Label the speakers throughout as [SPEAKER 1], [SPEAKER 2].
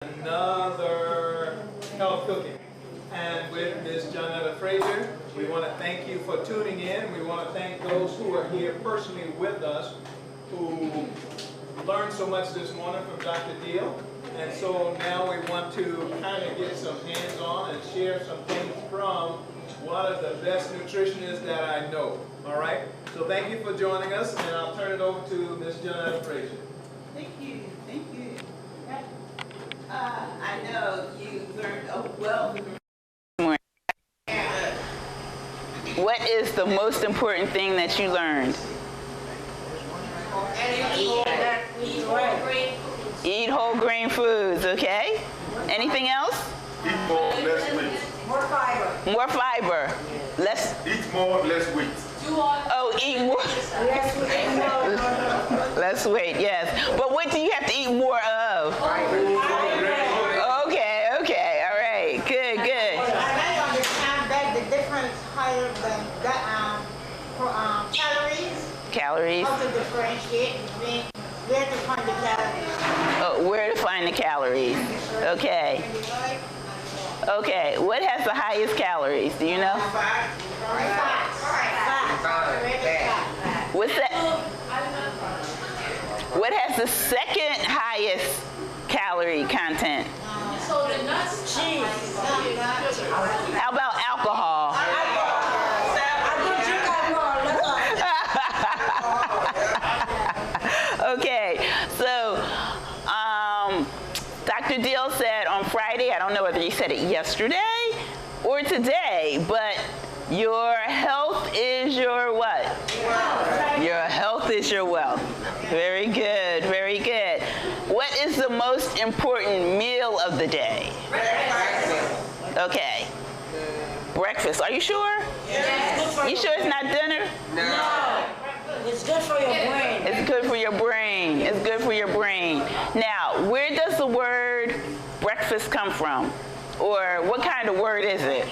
[SPEAKER 1] Another health cooking. And with Ms. Janetta Frazier, we want to thank you for tuning in. We want to thank those who are here personally with us who learned so much this morning from Dr. Deal. And so now we want to kind of get some hands-on and share some things from one of the best nutritionists that I know. All right? So thank you for joining us, and I'll turn it over to Ms. Janetta Frazier.
[SPEAKER 2] Thank you. Thank you. I know you learned a wealth of
[SPEAKER 3] What is the most important thing that you learned? Eat whole grain foods, okay? Anything else?
[SPEAKER 4] Eat more, less weight.
[SPEAKER 5] More fiber.
[SPEAKER 3] More fiber. Less.
[SPEAKER 4] Eat more, less weight.
[SPEAKER 3] Oh, eat more. Less weight, yes. But what do you have to eat more of? Okay, okay, all right. Good, good.
[SPEAKER 5] I understand that the difference higher than calories.
[SPEAKER 3] Calories.
[SPEAKER 5] How to differentiate between where to find the calories.
[SPEAKER 3] Oh, where to find the calories. Okay. Okay, what has the highest calories? Do you know? What's that? What has the second highest calorie content?
[SPEAKER 5] Cheese.
[SPEAKER 3] How about alcohol? Okay, so Dr. Deal said on Friday, I don't know whether he said it yesterday or today, but your health is your what? Your health is your wealth. Very good, very good. What is the most important meal of the day? Okay. Breakfast. Are you sure?
[SPEAKER 5] Yes.
[SPEAKER 3] You sure it's not dinner?
[SPEAKER 5] No. It's good for your brain.
[SPEAKER 3] It's good for your brain. It's good for your brain. Now, where does the word breakfast come from? Or what kind of word is it?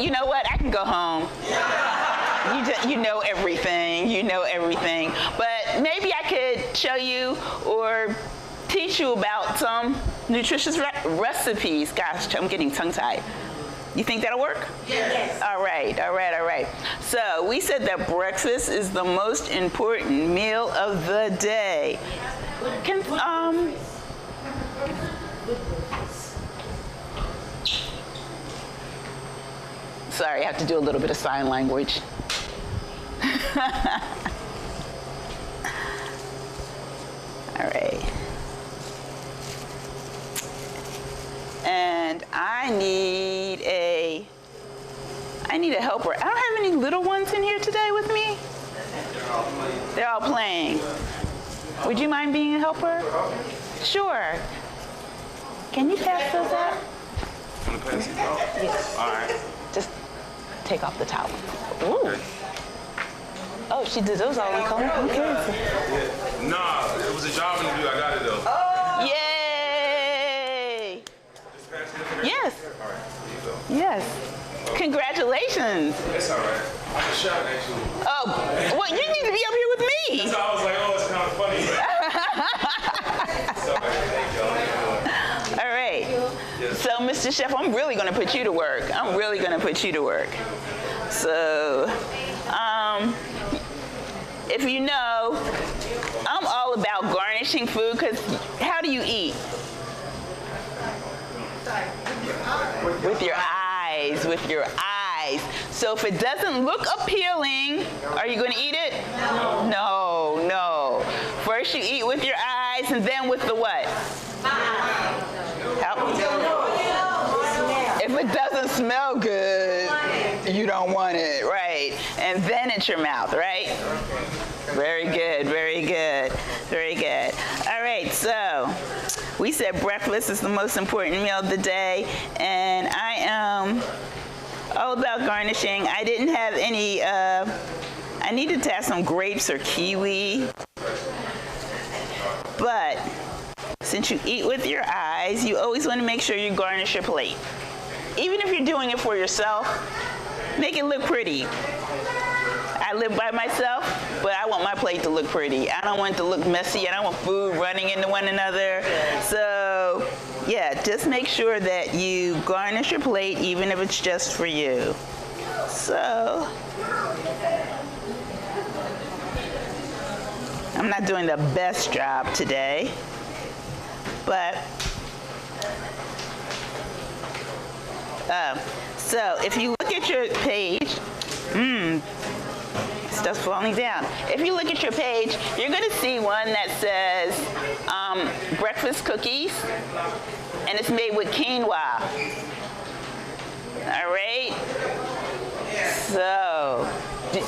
[SPEAKER 3] You know what? I can go home. You know everything. You know everything. But maybe I could show you or teach you about some nutritious recipes. Gosh, I'm getting tongue-tied. You think that'll work?
[SPEAKER 5] Yes.
[SPEAKER 3] All right, all right, all right. So we said that breakfast is the most important meal of the day. Sorry, I have to do a little bit of sign language. All right. And I need a helper. I don't have any little ones in here today with me. They're all playing. Would you mind being a helper? Sure. Can you pass those out?
[SPEAKER 4] Want to pass these out?
[SPEAKER 3] Yes.
[SPEAKER 4] All right.
[SPEAKER 3] Just take off the towel. Ooh.
[SPEAKER 4] Okay.
[SPEAKER 3] Oh, she did those all in color? Okay.
[SPEAKER 4] Yeah. Nah, it was a job interview. I got it though.
[SPEAKER 3] Oh. Yay!
[SPEAKER 4] Just pass it.
[SPEAKER 3] Yes.
[SPEAKER 4] All right. Here you go.
[SPEAKER 3] Yes. Congratulations.
[SPEAKER 4] It's all right. I'm a shot actually.
[SPEAKER 3] Oh, well, you need to be up here with me.
[SPEAKER 4] So I was like, oh, it's kind of funny. So, thank y'all.
[SPEAKER 3] All right.
[SPEAKER 4] Yes.
[SPEAKER 3] So, Mr. Chef, I'm really going to put you to work. I'm really going to put you to work. So, if you know, I'm all about garnishing food because how do you eat? With your eyes, with your eyes. So if it doesn't look appealing, are you going to eat it? No, no. First you eat with your eyes and then with the what? If it doesn't smell good, you don't want it, right? And then it's your mouth, right? Very good, very good, very good. All right, so we said breakfast is the most important meal of the day, and I am all about garnishing. I didn't have any, I needed to have some grapes or kiwi, but since you eat with your eyes, you always want to make sure you garnish your plate. Even if you're doing it for yourself, make it look pretty. I live by myself. but I want my plate to look pretty. I don't want it to look messy. I don't want food running into one another. So, yeah, just make sure that you garnish your plate, even if it's just for you. So, I'm not doing the best job today, but so if you look at your page, stuff's falling down. If you look at your page, you're going to see one that says breakfast cookies, and it's made with quinoa. All right? So,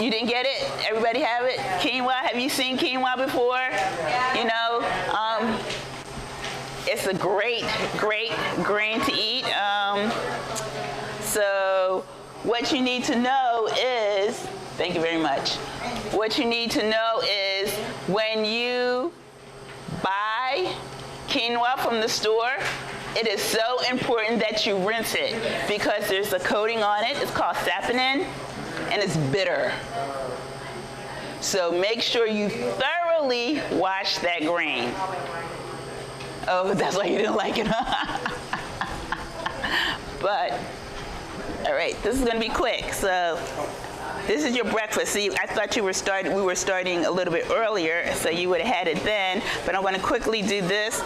[SPEAKER 3] you didn't get it? Everybody have it? Quinoa? Have you seen quinoa before? You know, it's a great, great grain to eat. So what you need to know is, thank you very much. What you need to know is when you buy quinoa from the store, it is so important that you rinse it because there's a coating on it. It's called saponin, and it's bitter. So make sure you thoroughly wash that grain. Oh, that's why you didn't like it, huh? But, all right, this is gonna be quick. So this is your breakfast. See, I thought we were starting a little bit earlier, so you would have had it then, but I'm gonna quickly do this. Do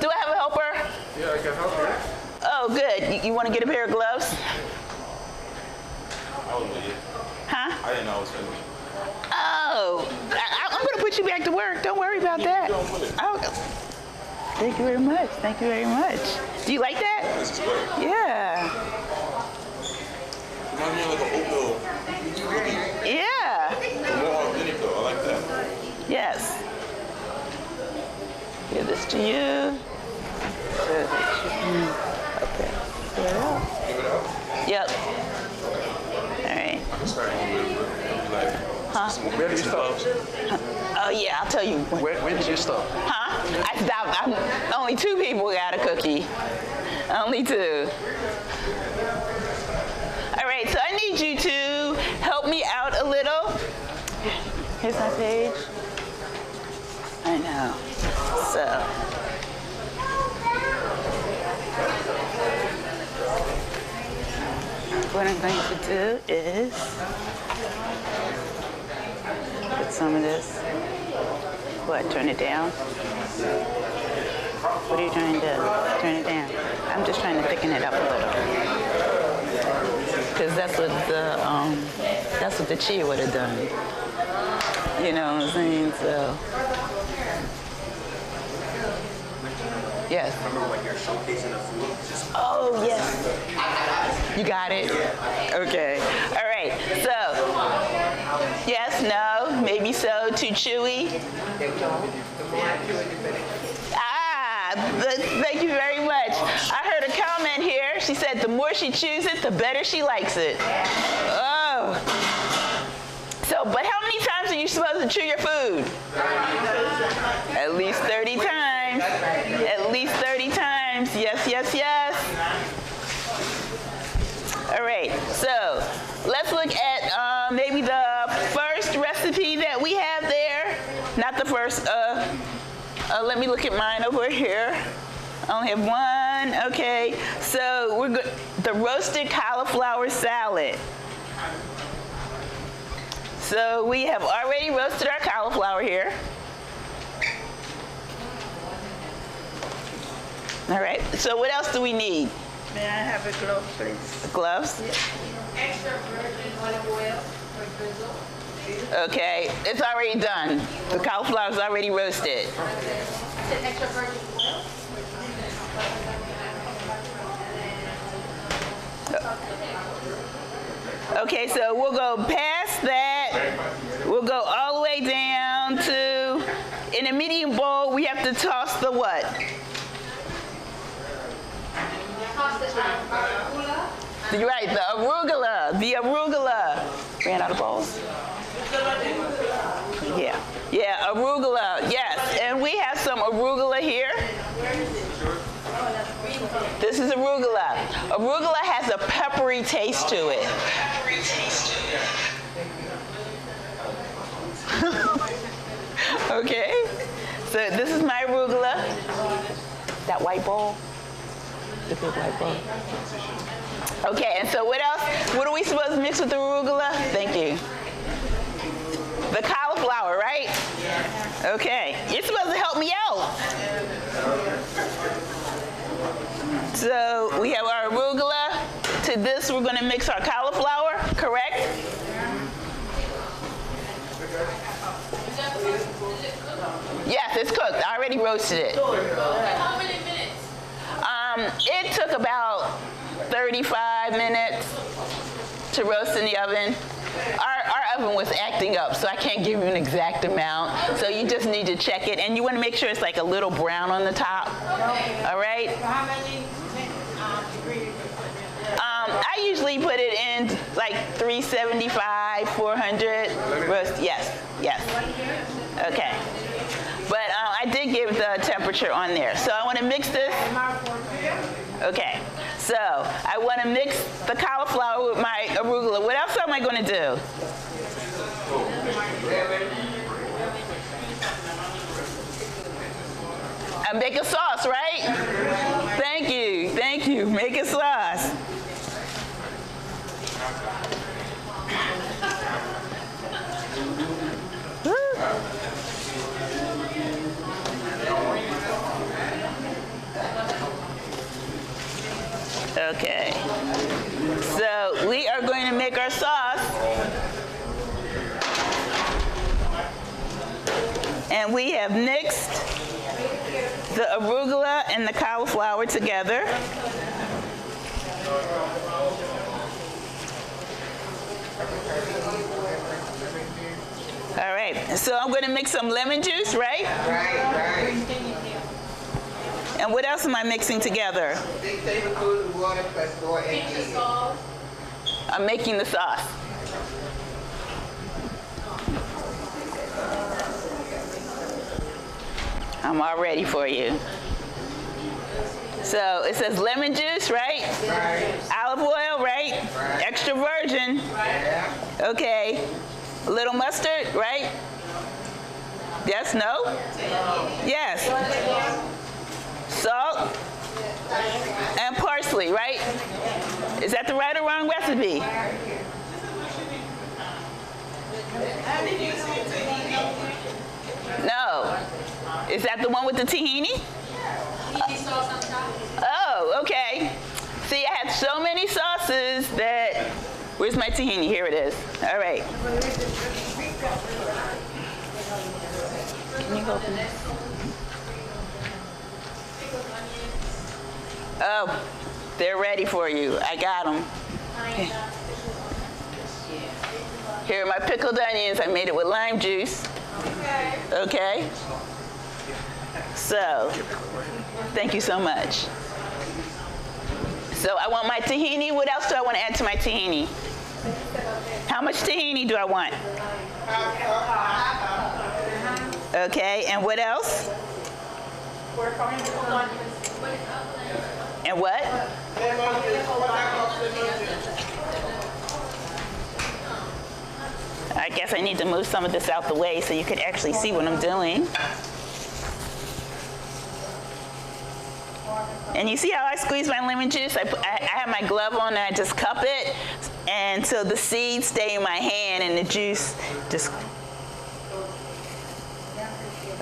[SPEAKER 3] I have a helper?
[SPEAKER 4] Yeah, I can help you.
[SPEAKER 3] Oh, good. You wanna get a pair of gloves?
[SPEAKER 4] I was with you.
[SPEAKER 3] Huh?
[SPEAKER 4] I didn't know I was finished.
[SPEAKER 3] Oh, I'm gonna put you back to work. Don't worry about that. Oh, thank you very much. Thank you very much. Do you like that?
[SPEAKER 4] This is great.
[SPEAKER 3] Yeah.
[SPEAKER 4] Reminds me of like an oatmeal.
[SPEAKER 3] Yeah.
[SPEAKER 4] More authentic though. I like that.
[SPEAKER 3] Yes. Give this to you. Okay. Give it out.
[SPEAKER 4] Give it out.
[SPEAKER 3] Yep. All right.
[SPEAKER 4] I can start going with it. Like,
[SPEAKER 3] Huh?
[SPEAKER 6] Where did you stop?
[SPEAKER 3] Oh yeah, I'll tell you.
[SPEAKER 6] Where did you stop?
[SPEAKER 3] Huh? I stopped. Only 2 people got a cookie. Only 2. All right, so I need you to help me out a little. Here's my page. I know. So. What I'm going to do is put some of this. What, turn it down? What are you trying to do? Turn it down. I'm just trying to thicken it up a little. Because that's what the chia would have done. You know what I'm saying? So. Yes.
[SPEAKER 7] Remember when you're showcasing the food? Just
[SPEAKER 3] Oh, yes. You got it? Okay. All right. So, yes, no, maybe so, too chewy. Thank you very much. I heard a comment here. She said the more she chews it, the better she likes it. Oh. So, but how many times are you supposed to chew your food? At least 30 times. At least 30 times. Yes, yes, yes. All right, so let's look at maybe the first recipe that we have there. Not the first, let me look at mine over here. I only have one, okay. So we're good. The roasted cauliflower salad. So we have already roasted our cauliflower here. All right, so what else do we need?
[SPEAKER 2] May I have a glove, please?
[SPEAKER 3] Gloves?
[SPEAKER 5] Extra virgin olive oil for drizzle.
[SPEAKER 3] Okay, it's already done. The cauliflower is already roasted.
[SPEAKER 5] Is it extra virgin oil?
[SPEAKER 3] Okay, so we'll go past that. We'll go all the way down to, in a medium bowl, we have to toss the what?
[SPEAKER 5] Toss the arugula.
[SPEAKER 3] You're right, the arugula. The arugula. Ran out of bowls? Yeah. Yeah, arugula. Yes. And we have some arugula here. This is arugula. Arugula has a peppery taste to it. Okay. So this is my arugula. That white bowl. The big white bowl. Okay, and so what else? What are we supposed to mix with the arugula? Thank you. The cauliflower, right? Okay. You're supposed to help me out. So we have our arugula. To this, we're going to mix our cauliflower, correct? Yes, it's cooked. I already roasted it.
[SPEAKER 6] How many minutes?
[SPEAKER 3] It took about 35 minutes to roast in the oven. Our oven was acting up, so I can't give you an exact amount. So you just need to check it, and you want to make sure it's like a little brown on the top. All right?
[SPEAKER 5] How many degrees?
[SPEAKER 3] I usually put it in like 375, 400 roast. Yes, yes. Okay. But I did give the temperature on there. So I want to mix this. Okay. So I want to mix the cauliflower with my arugula. What else am I going to do? I make a sauce, right? Thank you. Thank you. Make a sauce. Okay, so we are going to make our sauce, and we have mixed the arugula and the cauliflower together. All right, so I'm going to mix some lemon juice, right?
[SPEAKER 8] Right.
[SPEAKER 3] And what else am I mixing together?
[SPEAKER 8] 6 tablespoons of water plus 4 eggs.
[SPEAKER 3] I'm making the sauce. I'm all ready for you. So it says lemon juice, right?
[SPEAKER 8] Right.
[SPEAKER 3] Olive oil, right? Extra virgin.
[SPEAKER 8] Yeah.
[SPEAKER 3] Okay. A little mustard, right? Yes, no? Yes. Salt and parsley, right? Is that the right or wrong recipe? No. Is that the one with the tahini? Oh, okay. See, I had so many sauces that... Where's my tahini? Here it is. All right. Can you open this? Oh, they're ready for you. I got them. Here are my pickled onions. I made it with lime juice. Okay. So, thank you so much. So I want my tahini. What else do I want to add to my tahini? How much tahini do I want? Okay, and what else? And what? I guess I need to move some of this out the way so you could actually see what I'm doing. And you see how I squeeze my lemon juice? I have my glove on and I just cup it, and so the seeds stay in my hand and the juice just...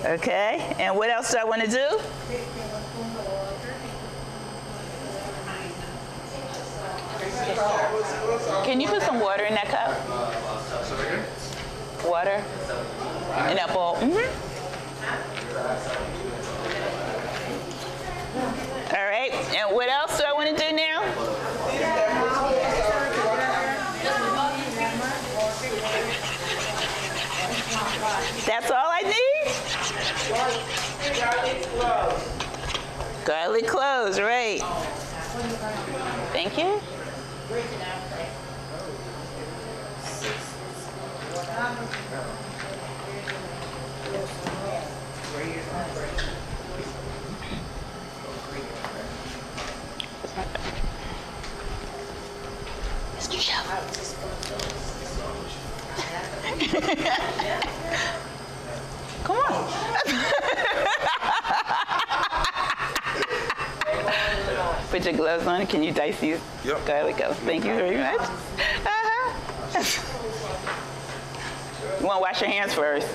[SPEAKER 3] Okay, and what else do I want to do? Can you put some water in that cup? Water? In that bowl? Mm-hmm. All right, and what else do I want to do now? That's all I need? Garlic cloves, right. Thank you. Mr. Chef. put your gloves on? Can you dice these garlic up? Thank you very much. You want to wash your hands first.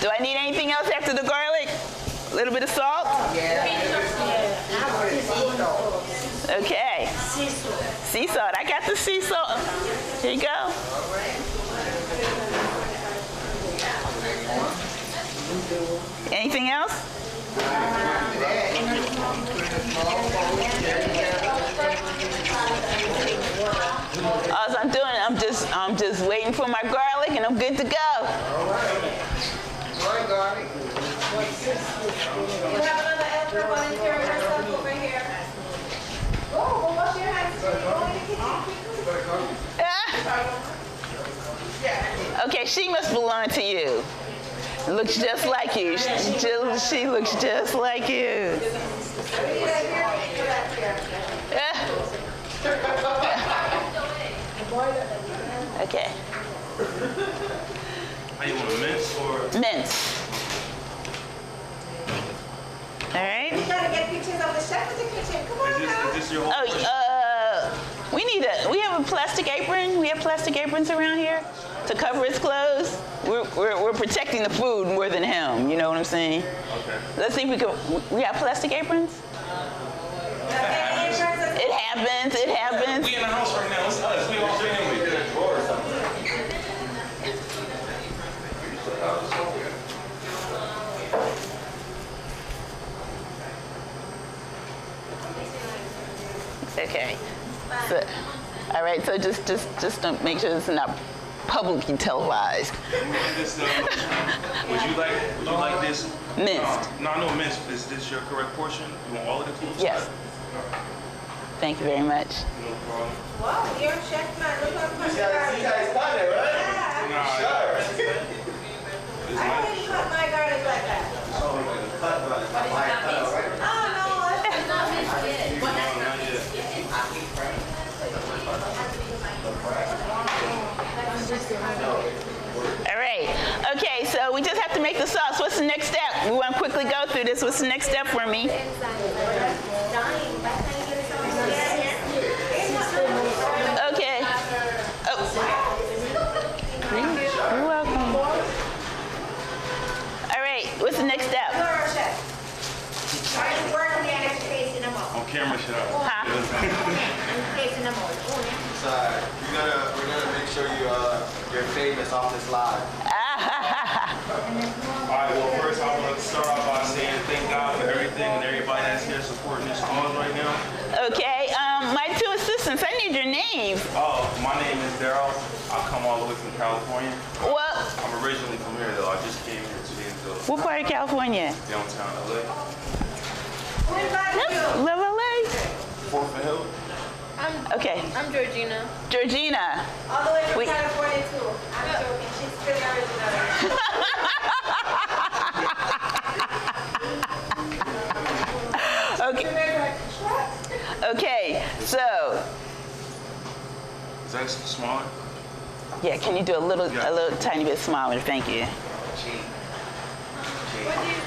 [SPEAKER 3] Do I need anything else after the garlic? A little bit of salt? Okay. Sea salt. I got the sea salt. Here you go. Anything else? All I'm doing, I'm just waiting for my garlic and I'm good to go.
[SPEAKER 8] Garlic.
[SPEAKER 5] You have another extra volunteer yourself over here. Oh, well, wash your hands. Go in the kitchen.
[SPEAKER 3] Okay, she must belong to you. Looks just like you. She looks just like you. Okay.
[SPEAKER 4] How you want mince or?
[SPEAKER 3] Mince. All right.
[SPEAKER 5] You gotta get pictures of the chef in the kitchen. Come on now.
[SPEAKER 4] Is this your whole portion?
[SPEAKER 3] We have a plastic apron. We have plastic aprons around here to cover his clothes. We're protecting the food more than him. You know what I'm saying?
[SPEAKER 4] Okay.
[SPEAKER 3] Let's see if we can. We have plastic aprons. It happens. It happens.
[SPEAKER 4] We in the house right now. It's us. We all family.
[SPEAKER 3] Okay. So, all right. So just don't make sure it's not publicly televised.
[SPEAKER 4] Would you like this?
[SPEAKER 3] Minced.
[SPEAKER 4] No, minced. Is this your correct portion? You want all of the food?
[SPEAKER 3] Yes. Thank you very much.
[SPEAKER 4] No problem.
[SPEAKER 5] Wow, you're a chef, man. Look how much
[SPEAKER 7] You guys got it, right?
[SPEAKER 4] Nah,
[SPEAKER 7] Sure.
[SPEAKER 5] I wouldn't cut my garlic like that. Oh, no.
[SPEAKER 6] It's not mixed yet.
[SPEAKER 4] not yet.
[SPEAKER 3] All right. Okay. So we just have to make the sauce. What's the next step? We want to quickly go through this. What's the next step for me? Okay. Oh. You're welcome. All right. What's the next step?
[SPEAKER 4] On camera, shut up.
[SPEAKER 3] Huh?
[SPEAKER 7] We're gonna make sure you're famous off this live.
[SPEAKER 4] Alright, well first I want to start off by saying thank God for everything and everybody that's here supporting this cause right now.
[SPEAKER 3] Okay. My two assistants. I need your names.
[SPEAKER 4] Oh, my name is Daryl. I come all the way from California.
[SPEAKER 3] Well,
[SPEAKER 4] I'm originally from here though. I just came here 2 days ago.
[SPEAKER 3] what part of California?
[SPEAKER 4] Downtown LA.
[SPEAKER 3] Love LA.
[SPEAKER 4] 4th and Hill.
[SPEAKER 3] Okay.
[SPEAKER 6] I'm Georgina.
[SPEAKER 3] Georgina.
[SPEAKER 5] All the way from
[SPEAKER 3] Wait.
[SPEAKER 5] California, too. I'm joking. She's still original.
[SPEAKER 3] Okay. So,
[SPEAKER 4] Is that smaller?
[SPEAKER 3] yeah, can you do a little tiny bit smaller? Thank you.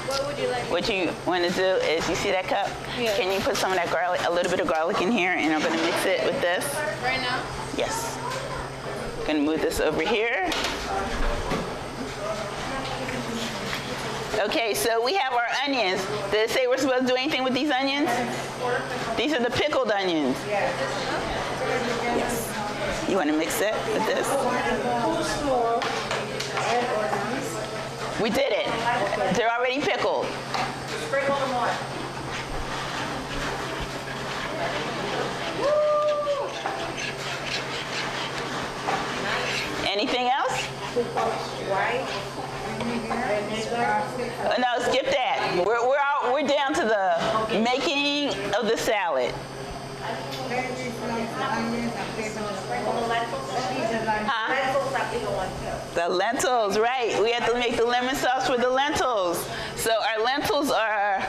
[SPEAKER 6] What would you like?
[SPEAKER 3] What you want to do is, you see that cup?
[SPEAKER 6] Yeah.
[SPEAKER 3] Can you put some of that garlic, a little bit of garlic in here, and I'm going to mix it with this?
[SPEAKER 6] Right now?
[SPEAKER 3] Yes. Going to move this over here. Okay, so we have our onions. Did it say we're supposed to do anything with these onions? These are the pickled onions. Yes. You want to mix it with this? We did it. They're already pickled.
[SPEAKER 5] Sprinkle them on.
[SPEAKER 3] Anything else? No, skip that. We're down to the making of the salad. Huh? The lentils, right. We have to make the lemon sauce for the lentils. So our lentils are...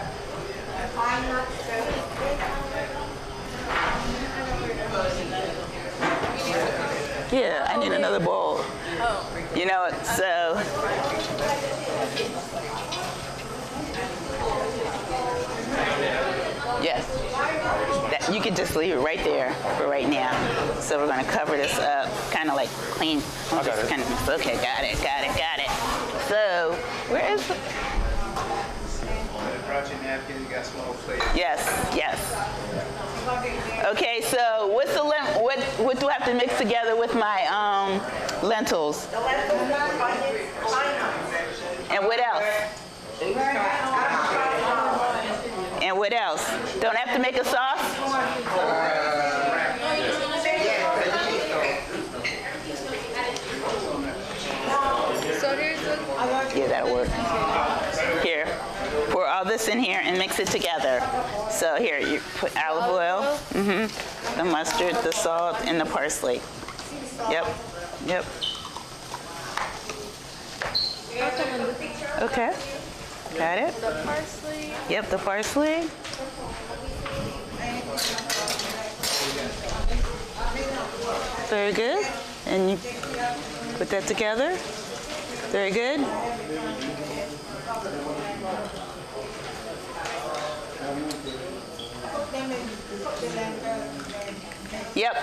[SPEAKER 3] Yeah, I need another bowl. You know, so. Yes. That, you can just leave it right there for right now. So we're going to cover this up, kind of like clean. Okay, got it. So, where is the...
[SPEAKER 1] Brought you a napkin, you got small plate.
[SPEAKER 3] Yes. Okay, so what's the what do I have to mix together with my lentils? And what else? And what else? Don't have to make a sauce?
[SPEAKER 6] So here's the...
[SPEAKER 3] Yeah, that'll work. Here, pour all this in here and mix it together. So here, you put olive oil, the mustard, the salt, and the parsley. Yep. Okay, got it?
[SPEAKER 6] The parsley.
[SPEAKER 3] Yep, the parsley. Very good. And you put that together. Very good. Yep.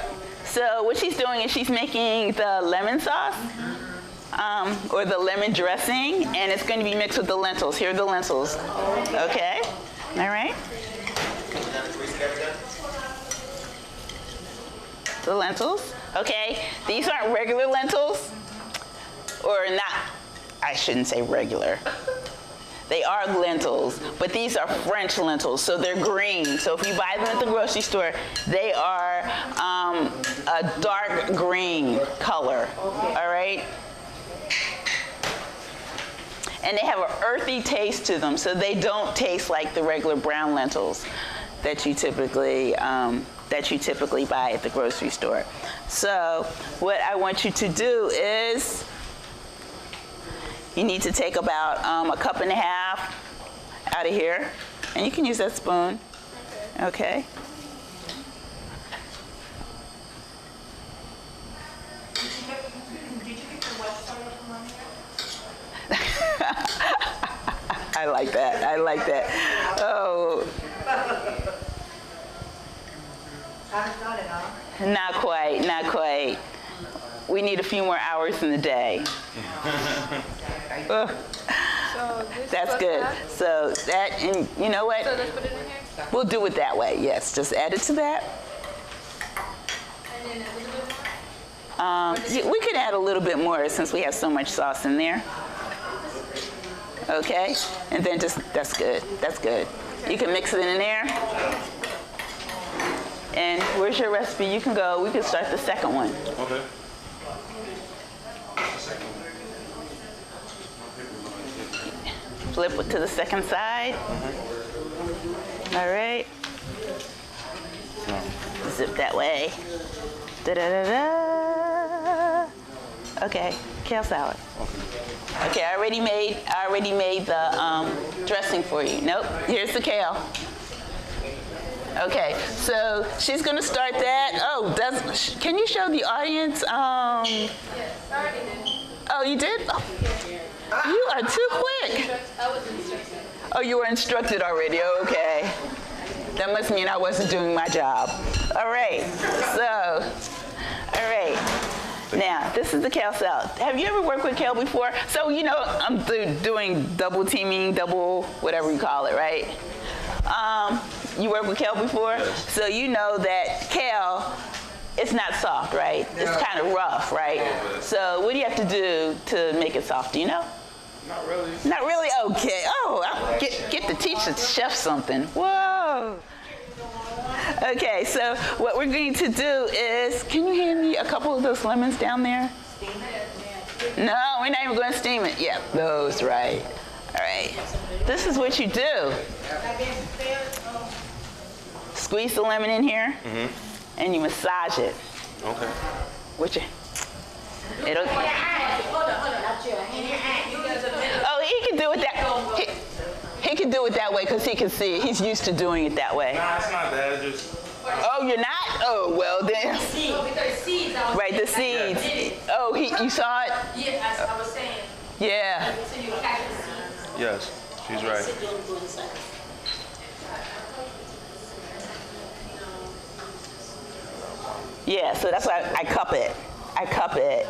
[SPEAKER 3] So what she's doing is she's making the lemon sauce. Or the lemon dressing, and it's going to be mixed with the lentils. Here are the lentils. Okay, all right. The lentils, okay. These aren't regular lentils, or not, I shouldn't say regular. They are lentils, but these are French lentils, so they're green. So if you buy them at the grocery store, they are a dark green color, all right? And they have an earthy taste to them, so they don't taste like the regular brown lentils that you typically buy at the grocery store. So what I want you to do is you need to take about 1.5 cups out of here, and you can use that spoon. Okay. I like that. Oh. Not quite. We need a few more hours in the day.
[SPEAKER 6] So this
[SPEAKER 3] That's
[SPEAKER 6] plus
[SPEAKER 3] good.
[SPEAKER 6] that.
[SPEAKER 3] So that, and you know what?
[SPEAKER 6] So let's put it in here.
[SPEAKER 3] We'll do it that way, yes. Just add it to that.
[SPEAKER 6] And then a little bit more.
[SPEAKER 3] We could add a little bit more since we have so much sauce in there. Okay, and then that's good. You can mix it in there. And where's your recipe? You can go, we can start the second one.
[SPEAKER 4] Okay.
[SPEAKER 3] Flip it to the second side. All right. Zip that way. Da-da-da-da. Okay, kale salad. Okay, I already made the dressing for you. Nope, here's the kale. Okay, so she's gonna start that. Oh, can you show the audience?
[SPEAKER 6] Yes, I already did.
[SPEAKER 3] Oh, you did? Oh, you are too quick.
[SPEAKER 6] I was instructed.
[SPEAKER 3] Oh, you were instructed already, okay. That must mean I wasn't doing my job. All right, so, all right. Now, this is the kale salad. Have you ever worked with kale before? So, you know, I'm doing double teaming, double whatever you call it, right? You worked with kale before?
[SPEAKER 7] Yes.
[SPEAKER 3] So you know that kale, it's not soft, right? It's kind of rough, right? So what do you have to do to make it soft? Do you know?
[SPEAKER 7] Not really.
[SPEAKER 3] Not really? Okay. Oh, I'll get to teach the chef something. Whoa. Okay, so what we're going to do is, can you hand me a couple of those lemons down there? Steam it? No, we're not even going to steam it. Yeah, those, right. All right. This is what you do. Squeeze the lemon in here, and you massage it.
[SPEAKER 4] Okay.
[SPEAKER 3] With your, it'll. Oh, he can do it that. He can do it that way because he can see it. He's used to doing it that way.
[SPEAKER 4] Nah, it's not that. It's just.
[SPEAKER 3] Oh, you're not? Oh, well then.
[SPEAKER 6] Oh, because seeds. I was
[SPEAKER 3] Right, the
[SPEAKER 6] saying,
[SPEAKER 3] seeds. Oh, you saw it?
[SPEAKER 6] Yeah, as I was saying.
[SPEAKER 3] Yeah.
[SPEAKER 6] So you catch the seeds.
[SPEAKER 4] Yes, she's right.
[SPEAKER 3] Yeah, so that's why I cup it. I cup it.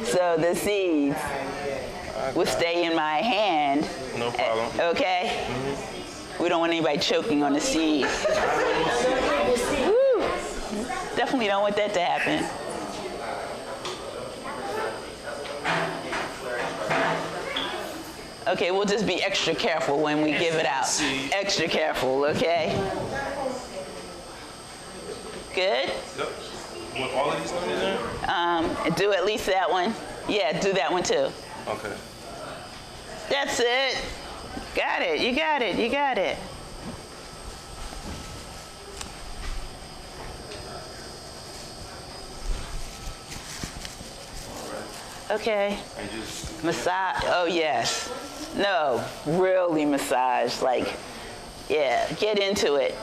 [SPEAKER 3] So the seeds will stay in my hand.
[SPEAKER 4] No problem.
[SPEAKER 3] Okay? We don't want anybody choking on the seed. Woo. Definitely don't want that to happen. Okay, we'll just be extra careful when we give it out. Extra careful, okay? Good?
[SPEAKER 4] Yep. Want all of these things in there?
[SPEAKER 3] Do at least that one. Yeah, do that one too.
[SPEAKER 4] Okay.
[SPEAKER 3] That's it. Got it, you got it, you got it. Okay.
[SPEAKER 4] And just
[SPEAKER 3] Massage, oh yes. No, really massage, like, yeah, get into it.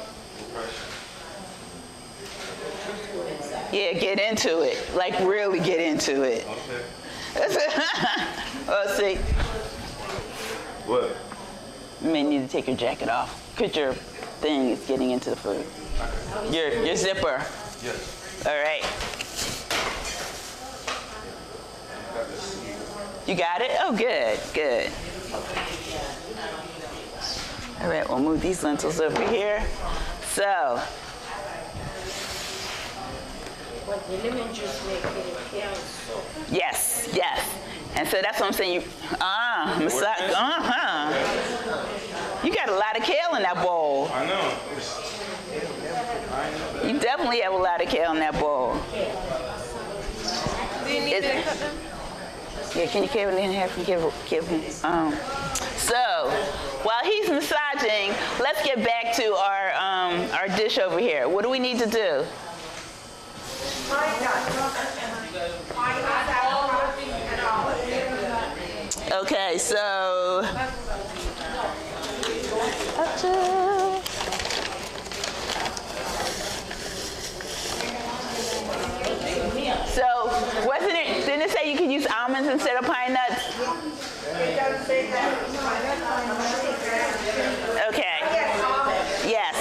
[SPEAKER 3] Yeah, get into it, like really get into it.
[SPEAKER 4] okay.
[SPEAKER 3] Oh, see,
[SPEAKER 4] What?
[SPEAKER 3] you may need to take your jacket off, because your thing is getting into the food. Your zipper,
[SPEAKER 4] Yes.
[SPEAKER 3] all right. You got it? Oh, good, good. All right, we'll move these lentils over here. So,
[SPEAKER 2] But the lemon juice make it kale soup.
[SPEAKER 3] yes, yes. And so that's what I'm saying. Massage, You got a lot of kale in that bowl.
[SPEAKER 4] I know.
[SPEAKER 3] You definitely have a lot of kale in that bowl.
[SPEAKER 6] Do you need me to cut them?
[SPEAKER 3] Yeah, can you give it in half and give him? So, while he's massaging, let's get back to our dish over here. What do we need to do? Okay, so. So, didn't it say you could use almonds instead of pine nuts? Okay. Yes.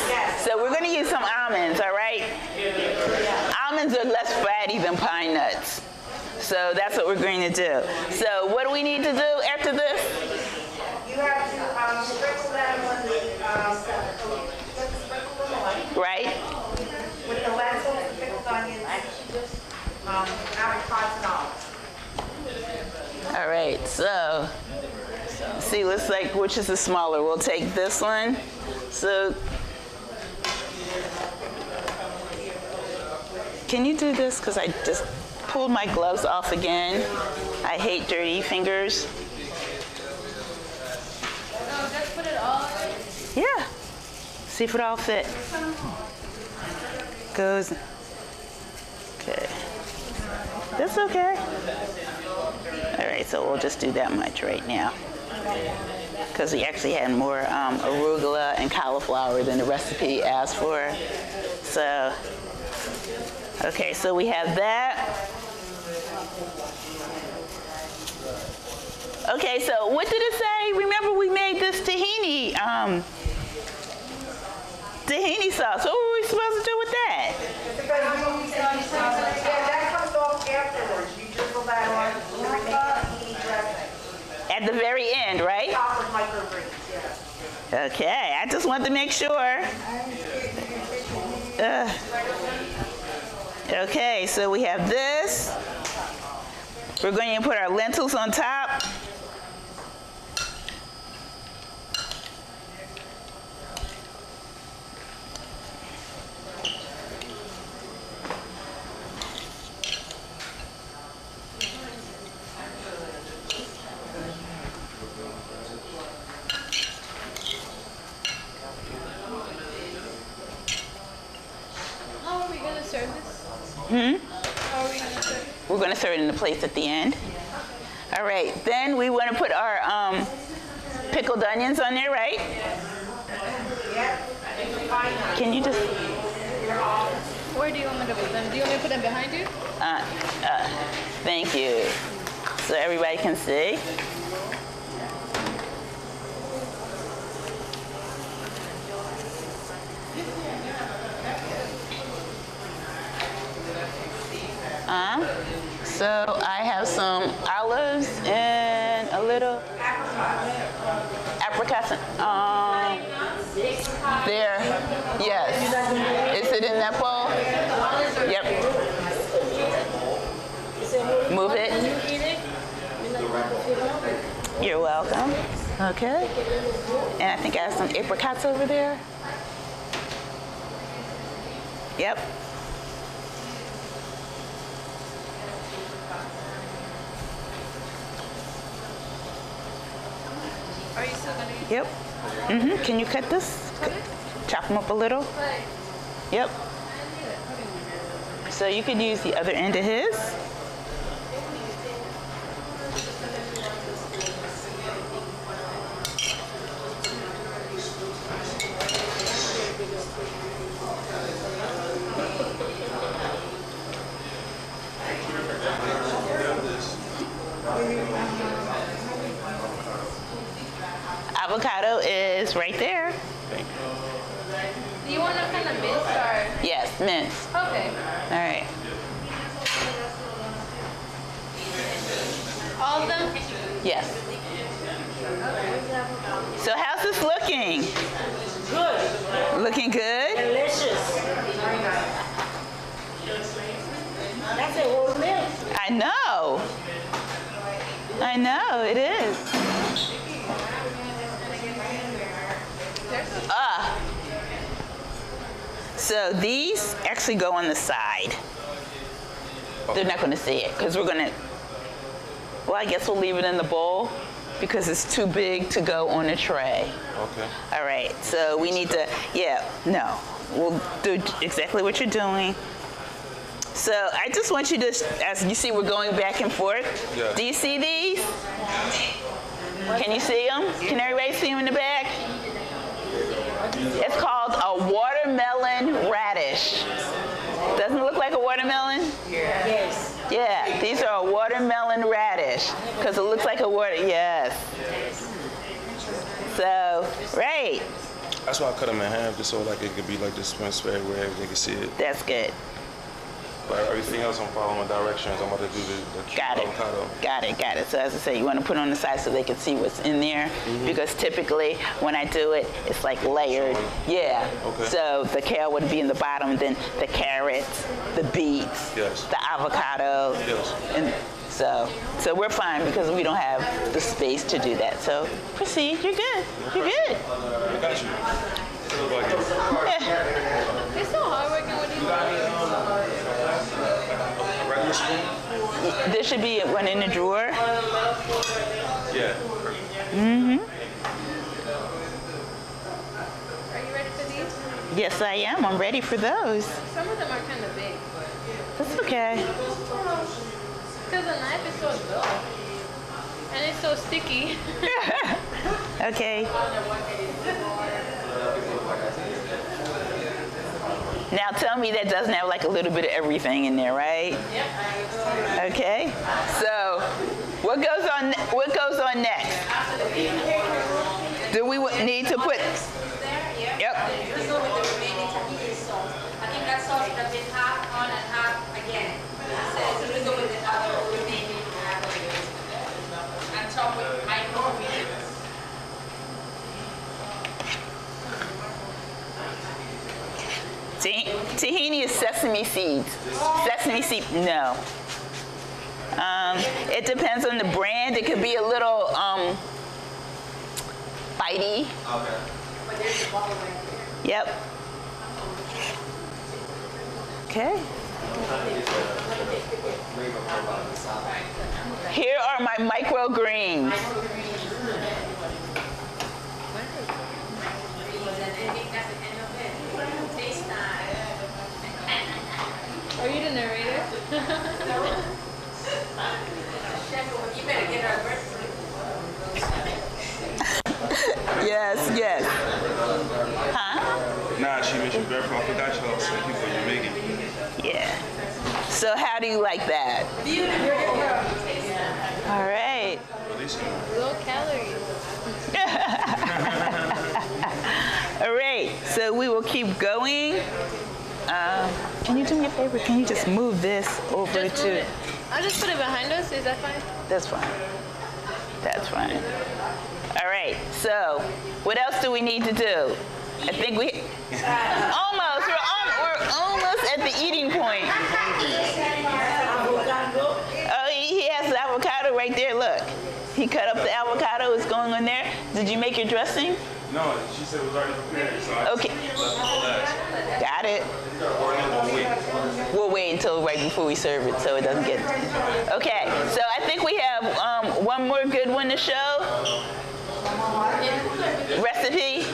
[SPEAKER 3] So we're going to use some almonds, all right? Almonds are less fatty than pine nuts. So that's what we're going to do. So what do we need to do after this?
[SPEAKER 9] You have to sprinkle them with the
[SPEAKER 3] Right?
[SPEAKER 9] with the lentils, the pickled onions, apricots and olives.
[SPEAKER 3] All right, so see, looks like which is the smaller. We'll take this one. So can you do this? Because I just pulled my gloves off again. I hate dirty fingers.
[SPEAKER 6] No, just put it all in.
[SPEAKER 3] Yeah. See if it all fit. Goes. Okay. That's okay. All right, so we'll just do that much right now. Because we actually had more arugula and cauliflower than the recipe asked for. So, okay, so we have that. Okay, so what did it say? Remember we made this tahini sauce. What were we supposed to do with that?
[SPEAKER 9] That comes off afterwards. You drizzle that on to make a tahini dressing.
[SPEAKER 3] At the very end, right?
[SPEAKER 9] Top of microgreens, yeah.
[SPEAKER 3] Okay, I just wanted to make sure. Okay, so we have this. We're going to put our lentils on top.
[SPEAKER 6] How are we going to serve this? How are we going to serve it?
[SPEAKER 3] We're going to serve it in the plates at the end. All right, then we want to put our pickled onions on there, right? Can you just...
[SPEAKER 6] Where do you want me to put them? Do you want me to put them behind you?
[SPEAKER 3] Thank you. So everybody can see. So I have some olives and a little apricots. There, yes. Is it in that bowl? Yep. Move it. You're welcome. Okay. And I think I have some apricots over there. Yep.
[SPEAKER 6] Are you still gonna use
[SPEAKER 3] Yep. Can you cut this? Chop them up a little. Yep. So you could use the other end of his. Avocado is right there.
[SPEAKER 6] Do you want them kind of minced or?
[SPEAKER 3] Yes, mince.
[SPEAKER 6] Okay.
[SPEAKER 3] All right.
[SPEAKER 6] All of them?
[SPEAKER 3] Yes. So how's this looking?
[SPEAKER 2] Good.
[SPEAKER 3] Looking good?
[SPEAKER 2] Delicious. That's a whole meal.
[SPEAKER 3] I know. I know, it is. So these actually go on the side. They're not going to see it because we're going to, well, I guess we'll leave it in the bowl because it's too big to go on a tray.
[SPEAKER 4] Okay.
[SPEAKER 3] All right, so we need to, we'll do exactly what you're doing. So I just want you to, as you see, we're going back and forth.
[SPEAKER 4] Yeah.
[SPEAKER 3] Do you see these? Can you see them? Can everybody see them in the back? It's called a watermelon radish. Doesn't it look like a watermelon?
[SPEAKER 2] Yes.
[SPEAKER 3] Yeah, these are a watermelon radish because it looks like a yes. So, right.
[SPEAKER 4] That's why I cut them in half, just so like it could be like this transparent where everything can see it.
[SPEAKER 3] That's good.
[SPEAKER 4] But everything else I'm following directions. I'm about to do the
[SPEAKER 3] Got it.
[SPEAKER 4] avocado.
[SPEAKER 3] Got it. Got it. So as I say, you want to put it on the side so they can see what's in there because typically when I do it, it's like layered. Yeah.
[SPEAKER 4] Okay.
[SPEAKER 3] So the kale would be in the bottom, then the carrots, the beets,
[SPEAKER 4] Yes.
[SPEAKER 3] the avocado.
[SPEAKER 4] Yes.
[SPEAKER 3] And so we're fine because we don't have the space to do that. So proceed. You're good. You're good.
[SPEAKER 4] I got you.
[SPEAKER 3] Yeah.
[SPEAKER 6] It's so hard working with these.
[SPEAKER 4] Regular spoon?
[SPEAKER 3] There should be one in the drawer.
[SPEAKER 4] Yeah.
[SPEAKER 6] Are you ready for these?
[SPEAKER 3] Yes, I am. I'm ready for those.
[SPEAKER 6] Some of them are kind of big.
[SPEAKER 3] That's okay.
[SPEAKER 6] Because the knife is so dull. And it's so sticky.
[SPEAKER 3] Okay. Now tell me that doesn't have like a little bit of everything in there, right?
[SPEAKER 6] Yep.
[SPEAKER 3] Okay. So what goes on next? Do we need to put? Yep.
[SPEAKER 9] Let's go with the remaining tahini sauce. I think that sauce should have been half on and half again. So let's go with the other remaining half of it. And top with microbeans.
[SPEAKER 3] Tahini is sesame seeds. Sesame seed, no. It depends on the brand. It could be a little bitey.
[SPEAKER 7] Okay.
[SPEAKER 9] But there's a bubble right there.
[SPEAKER 3] Yep. Okay. Here are my microgreens.
[SPEAKER 6] Are you the narrator?
[SPEAKER 9] You better get our breakfast.
[SPEAKER 3] Yes, yes. Huh?
[SPEAKER 4] Nah, she very I forgot y'all. Some people are Jamaican.
[SPEAKER 3] Yeah. So how do you like that? All right.
[SPEAKER 6] Low calories.
[SPEAKER 3] All right. So we will keep going. Can you do me a favor? Can you just move this over
[SPEAKER 6] Just move
[SPEAKER 3] to?
[SPEAKER 6] it. I'll just put it behind us. Is that fine?
[SPEAKER 3] That's fine. That's fine. All right. So what else do we need to do? I think we almost. We're almost at the eating point. Oh, he has the avocado right there. Look, he cut up the avocado. It's going in there. Did you make your dressing?
[SPEAKER 4] No, she said it was already prepared. So I
[SPEAKER 3] Okay.
[SPEAKER 4] left.
[SPEAKER 3] Got it.
[SPEAKER 4] Or no, we'll wait.
[SPEAKER 3] We'll wait until right before we serve it so it doesn't get. Okay. So I think we have one more good one to show. Recipe.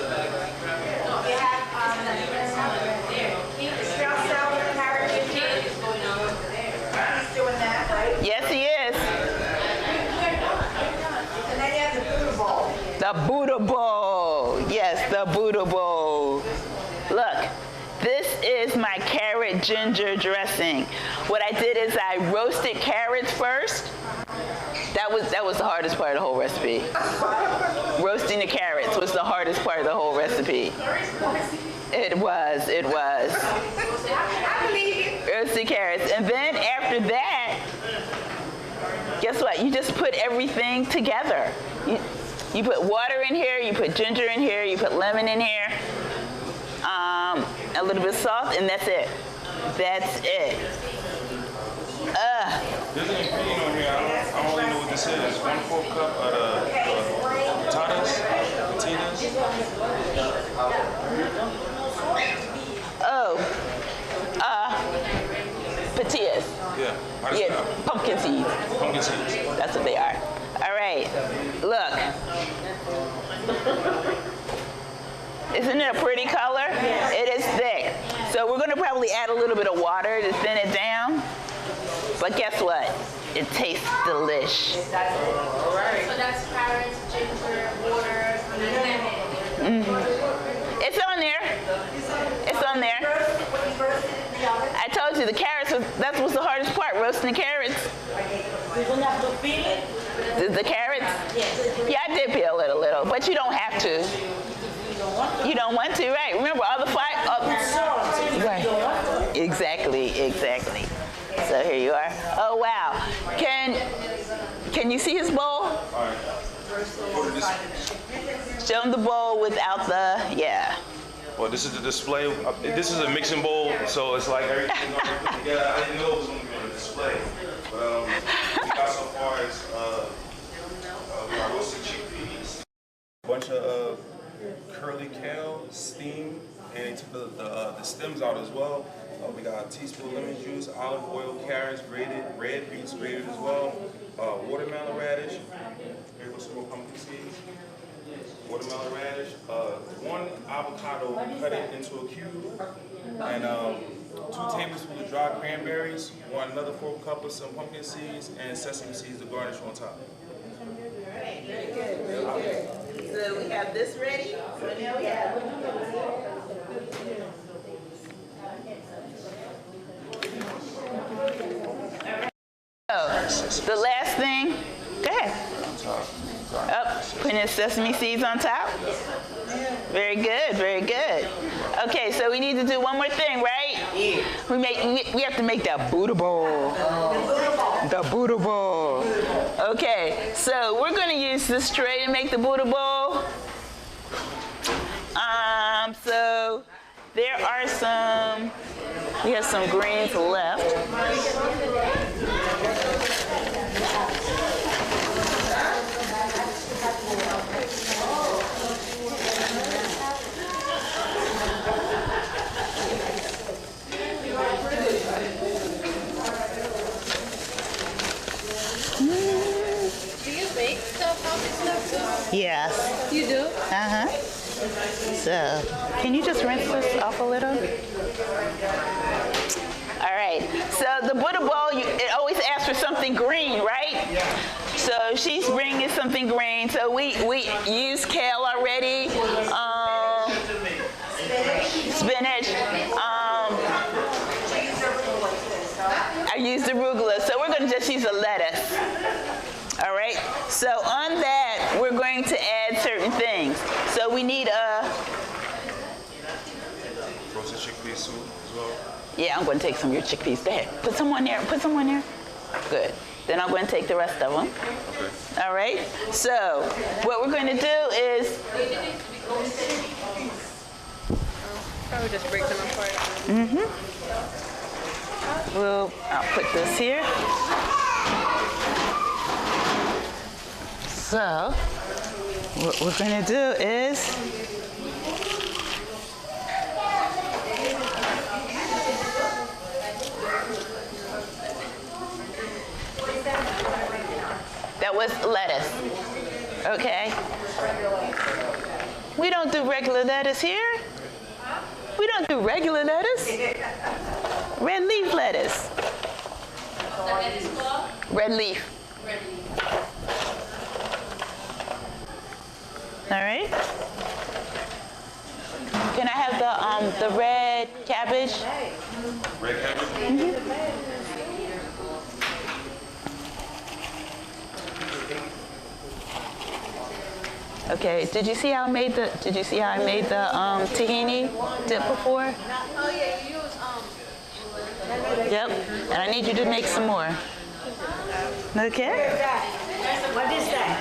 [SPEAKER 3] Yes, he is. The Buddha bowl. Yes, the Buddha bowl. Look, this is my carrot ginger dressing. What I did is I roasted carrots first. That was the hardest part of the whole recipe. Roasting the carrots was the hardest part of the whole recipe. It was.
[SPEAKER 8] I believe you.
[SPEAKER 3] Roasted carrots. And then after that, guess what? You just put everything together. You put water in here, you put ginger in here, you put lemon in here, a little bit of salt, and that's it. That's it.
[SPEAKER 4] There's an ingredient on here. I don't really know what this is. 1/4 cup of patinas.
[SPEAKER 3] Patillas.
[SPEAKER 4] Yeah.
[SPEAKER 3] Yeah, pumpkin seeds.
[SPEAKER 4] Pumpkin seeds.
[SPEAKER 3] That's what they are. All right, look. Isn't it a pretty color? It is thick. So we're gonna probably add a little bit of water to thin it down. But guess what? It tastes delish.
[SPEAKER 9] So that's carrots, ginger, water, and lemon.
[SPEAKER 3] It's on there. It's on there. I told you the carrots, that was the hardest part, roasting the carrots. The carrots? Yeah, I did peel it a little, but you don't have to. You don't want to, right? Remember, all the fire. Right. Exactly. So here you are. Oh wow. Can you see his bowl? Show him the bowl without the
[SPEAKER 4] Well, this is the display. This is a mixing bowl, so it's like everything already put together. I didn't know it was going to be on a display, but we got so far as we got roasted chickpeas, a bunch of curly kale steamed, and they took the stems out as well. We got a teaspoon of lemon juice, olive oil, carrots grated, red beets grated as well, watermelon radish. Here with some more pumpkin seeds. Watermelon radish, 1 avocado, cut it into a cube, and 2 tablespoons of dried cranberries, another 4 cup of some pumpkin seeds, and sesame seeds to garnish on top.
[SPEAKER 3] Very good. So we have this ready. So now we have. So the last thing. Go ahead. Putting the sesame seeds on top. Very good. Okay, so we need to do one more thing, right? Yeah. We have to make that Buddha bowl. The Buddha bowl. Okay, so we're going to use this tray to make the Buddha bowl. So there are we have some greens left. Yes.
[SPEAKER 6] You do?
[SPEAKER 3] Uh-huh. So, can you just rinse this off a little? All right. So the Buddha bowl, it always asks for something green, right? Yeah. So she's bringing something green. So we used kale already. Spinach. use the arugula, so we're going to just use a lettuce. All right, so on that, we're going to add certain things. So we need a...
[SPEAKER 4] Roasted chickpea soup as well.
[SPEAKER 3] Yeah, I'm going to take some of your chickpeas. Go ahead. Put some on there. Put some on there. Good. Then I'm going to take the rest of them.
[SPEAKER 4] Okay.
[SPEAKER 3] All right, so what we're going to do is...
[SPEAKER 6] Probably just break them apart.
[SPEAKER 3] I'll put this here. So, what we're going to do is that was lettuce. Okay. We don't do regular lettuce here. We don't do regular lettuce. Red leaf lettuce. Red leaf. All right. Can I have the red cabbage?
[SPEAKER 4] Red cabbage?
[SPEAKER 3] Okay. Did you see how I made the tahini dip before?
[SPEAKER 6] Oh yeah, you use
[SPEAKER 3] Yep. And I need you to make some more. Okay.
[SPEAKER 2] What is that?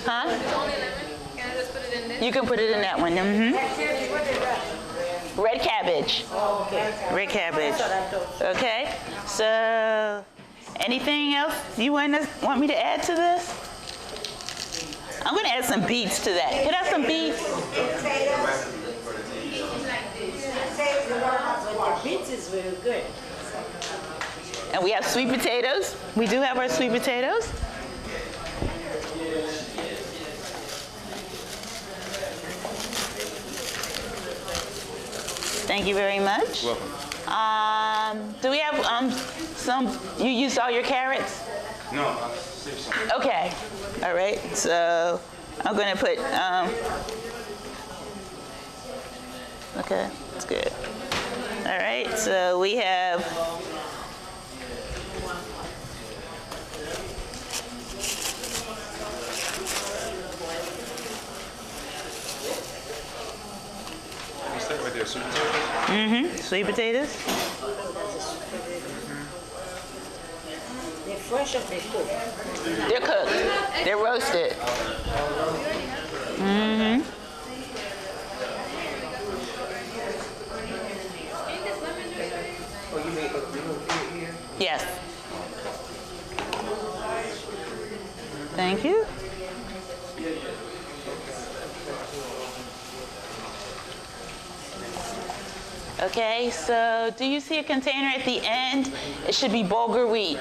[SPEAKER 3] Huh?
[SPEAKER 6] Can I just put it in this?
[SPEAKER 3] You can put it in that one. Red cabbage.
[SPEAKER 2] Oh, okay.
[SPEAKER 3] Red cabbage.
[SPEAKER 2] That's what I thought.
[SPEAKER 3] Okay. So, anything else you want me to add to this? I'm going to add some beets to that. Can I have some beets?
[SPEAKER 2] But the beets is very good.
[SPEAKER 3] And we have sweet potatoes. We do have our sweet potatoes. Thank you very much.
[SPEAKER 4] You're welcome.
[SPEAKER 3] Do we have some? You used all your carrots?
[SPEAKER 4] No, I'll save some.
[SPEAKER 3] Okay. All right. So I'm going to put. Okay, that's good. All right. So we have.
[SPEAKER 4] What's that right there? Sweet potatoes?
[SPEAKER 3] Sweet potatoes.
[SPEAKER 2] They're fresh or they cooked?
[SPEAKER 3] They're cooked. They're roasted. Yes. Thank you. Okay, so do you see a container at the end? It should be bulgur wheat.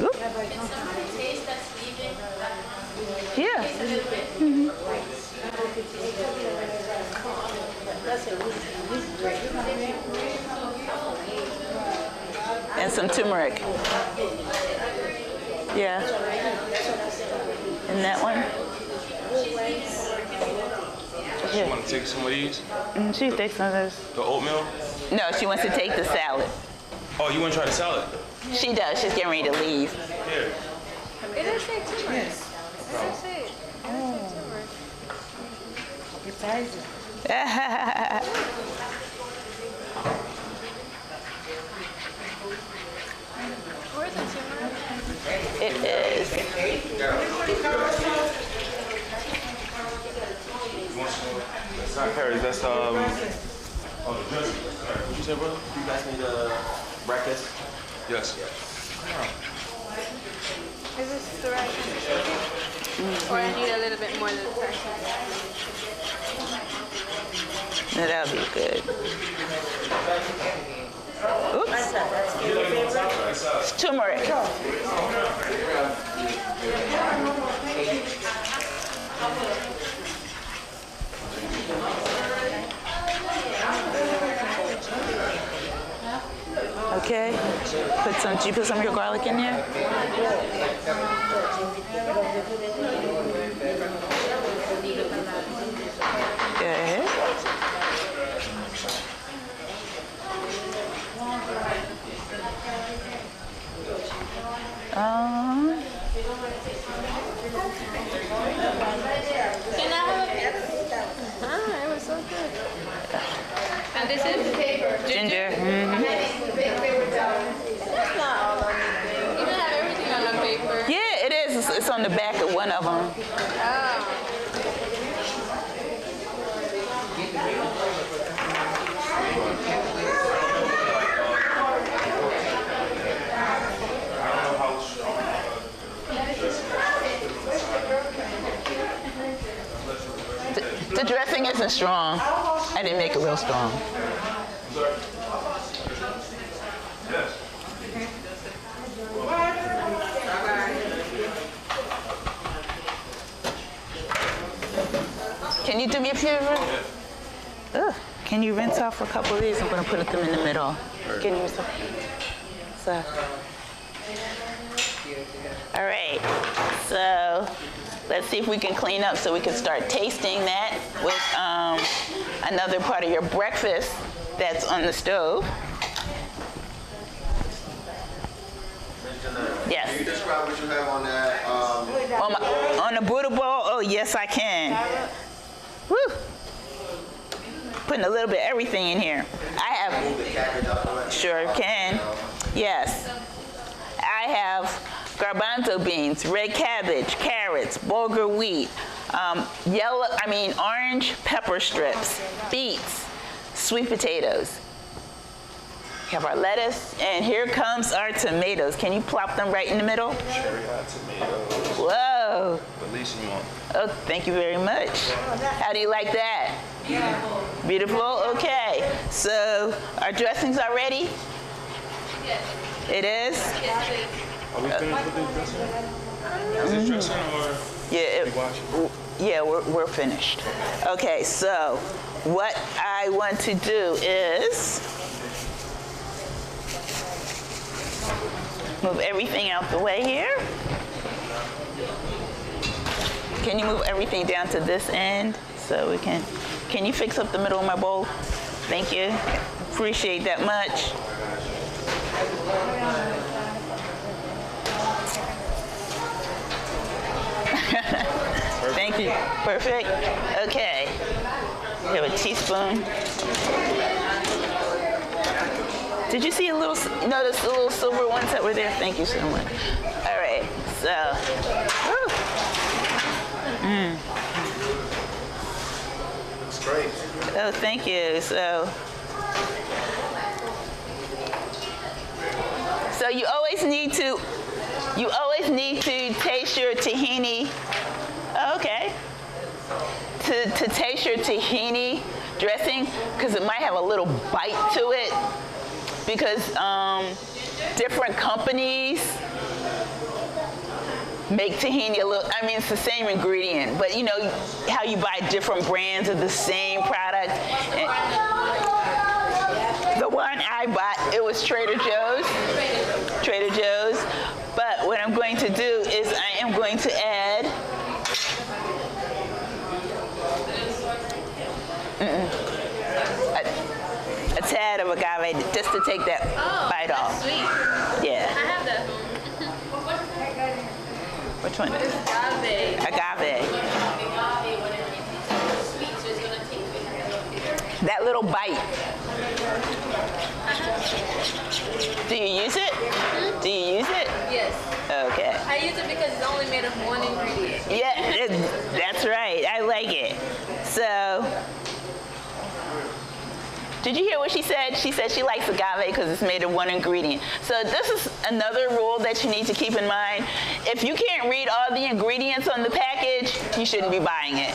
[SPEAKER 3] Oop. Yeah. And some turmeric. Yeah. And that one?
[SPEAKER 4] You want to take some of these?
[SPEAKER 3] She takes some of those.
[SPEAKER 4] The oatmeal?
[SPEAKER 3] No, she wants to take the salad.
[SPEAKER 4] Oh, you want to try the salad?
[SPEAKER 3] She does. She's getting ready to leave.
[SPEAKER 4] Here.
[SPEAKER 6] It didn't say turmeric. It didn't say it.
[SPEAKER 2] Appetizer.
[SPEAKER 6] Where's the turmeric?
[SPEAKER 3] It is.
[SPEAKER 4] That's not carrots. That's oh, the dressing. Sorry, what you say, brother?
[SPEAKER 7] You guys need a breakfast?
[SPEAKER 4] Yes.
[SPEAKER 6] Is this the right one? Or I need a little bit more than the first one?
[SPEAKER 3] No, that'll be good. Oops. Turmeric. Okay. Did you put some of your garlic in there? Good.
[SPEAKER 6] Can I have it? Ah, it was so good. And this is
[SPEAKER 3] Ginger.
[SPEAKER 6] You can have everything on the paper.
[SPEAKER 3] Yeah, it is. It's on the back of one of them.
[SPEAKER 6] Oh.
[SPEAKER 3] The dressing isn't strong. I didn't make it real strong. Can you do me a favor? Ugh. Can you rinse off a couple of these? I'm going to put them in the middle. Can you rinse off? So. All right. So let's see if we can clean up so we can start tasting that with another part of your breakfast that's on the stove. Yes.
[SPEAKER 7] Can you describe what you have on that?
[SPEAKER 3] On the Buddha bowl? Oh, yes, I can. Woo. Putting a little bit of everything in here. I have.
[SPEAKER 7] Move the cabbage out the way.
[SPEAKER 3] Sure can. Yes. I have garbanzo beans, red cabbage, carrots, bulgur wheat, orange pepper strips, beets, sweet potatoes. We have our lettuce, and here comes our tomatoes. Can you plop them right in the middle?
[SPEAKER 4] Cherry hot tomatoes.
[SPEAKER 3] Whoa.
[SPEAKER 4] The least you want.
[SPEAKER 3] Oh, thank you very much. How do you like that? Beautiful. Beautiful? Okay. So, our dressings are ready?
[SPEAKER 6] Yes.
[SPEAKER 3] It is?
[SPEAKER 6] Yes, please.
[SPEAKER 4] Are we finished with this dressing? Is it dressing or
[SPEAKER 3] Yeah,
[SPEAKER 4] we watching?
[SPEAKER 3] yeah, we're finished. Okay, so what I want to do is move everything out the way here. Can you move everything down to this end so we can you fix up the middle of my bowl? Thank you. Appreciate that much. Thank you. Perfect. Okay. We have a teaspoon. Did you see notice the little silver ones that were there? Thank you so much. All right. So.
[SPEAKER 7] Looks great.
[SPEAKER 3] Oh, thank you. So you always need to taste your tahini. Oh, okay. To taste your tahini dressing, because it might have a little bite to it. Because different companies make tahini it's the same ingredient, but you know how you buy different brands of the same product. The one I bought, it was Trader Joe's. But what I'm going to do is I am going to add a tad of agave just to take that bite off.
[SPEAKER 6] Sweet.
[SPEAKER 3] Yeah.
[SPEAKER 6] I have that.
[SPEAKER 3] Which one?
[SPEAKER 6] Agave.
[SPEAKER 3] Agave. That little bite. Do you use it? Do you use it?
[SPEAKER 6] Yes.
[SPEAKER 3] Okay.
[SPEAKER 6] I use it because it's only made of one ingredient.
[SPEAKER 3] Yeah, that's right. I like it. So, did you hear what she said? She said she likes agave because it's made of one ingredient. So this is another rule that you need to keep in mind. If you can't read all the ingredients on the package, you shouldn't be buying it.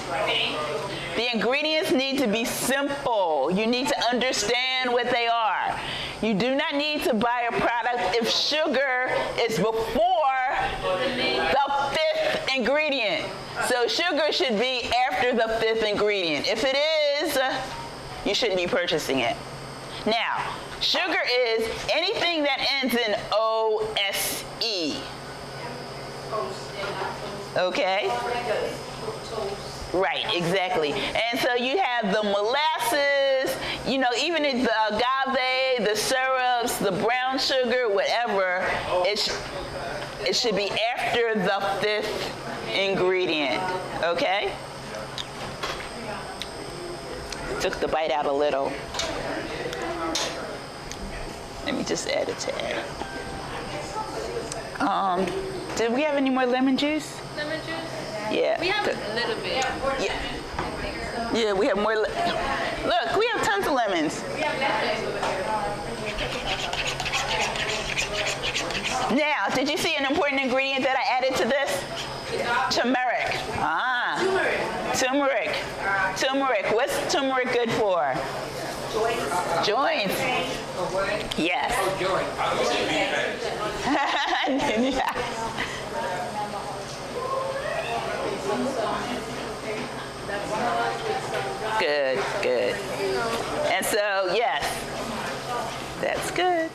[SPEAKER 3] The ingredients need to be simple. You need to understand what they are. You do not need to buy a product if sugar is before the 5th ingredient. So sugar should be after the 5th ingredient. If it is, you shouldn't be purchasing it. Now, sugar is anything that ends in O-S-E. Okay? Right, exactly. And so you have the molasses, you know, even the agave, the syrups, the brown sugar, whatever, it should be after the 5th ingredient, okay? Took the bite out a little. Let me just add it to add. Did we have any more lemon juice?
[SPEAKER 6] Lemon juice?
[SPEAKER 3] Yeah.
[SPEAKER 6] We have a little bit.
[SPEAKER 3] Yeah, we have more. Look, we have tons of lemons. Now, did you see an important ingredient that I added to this? Turmeric. Ah. Turmeric. Turmeric. What's turmeric good for? Joints. Yes. Good, good. And so, yes, that's good.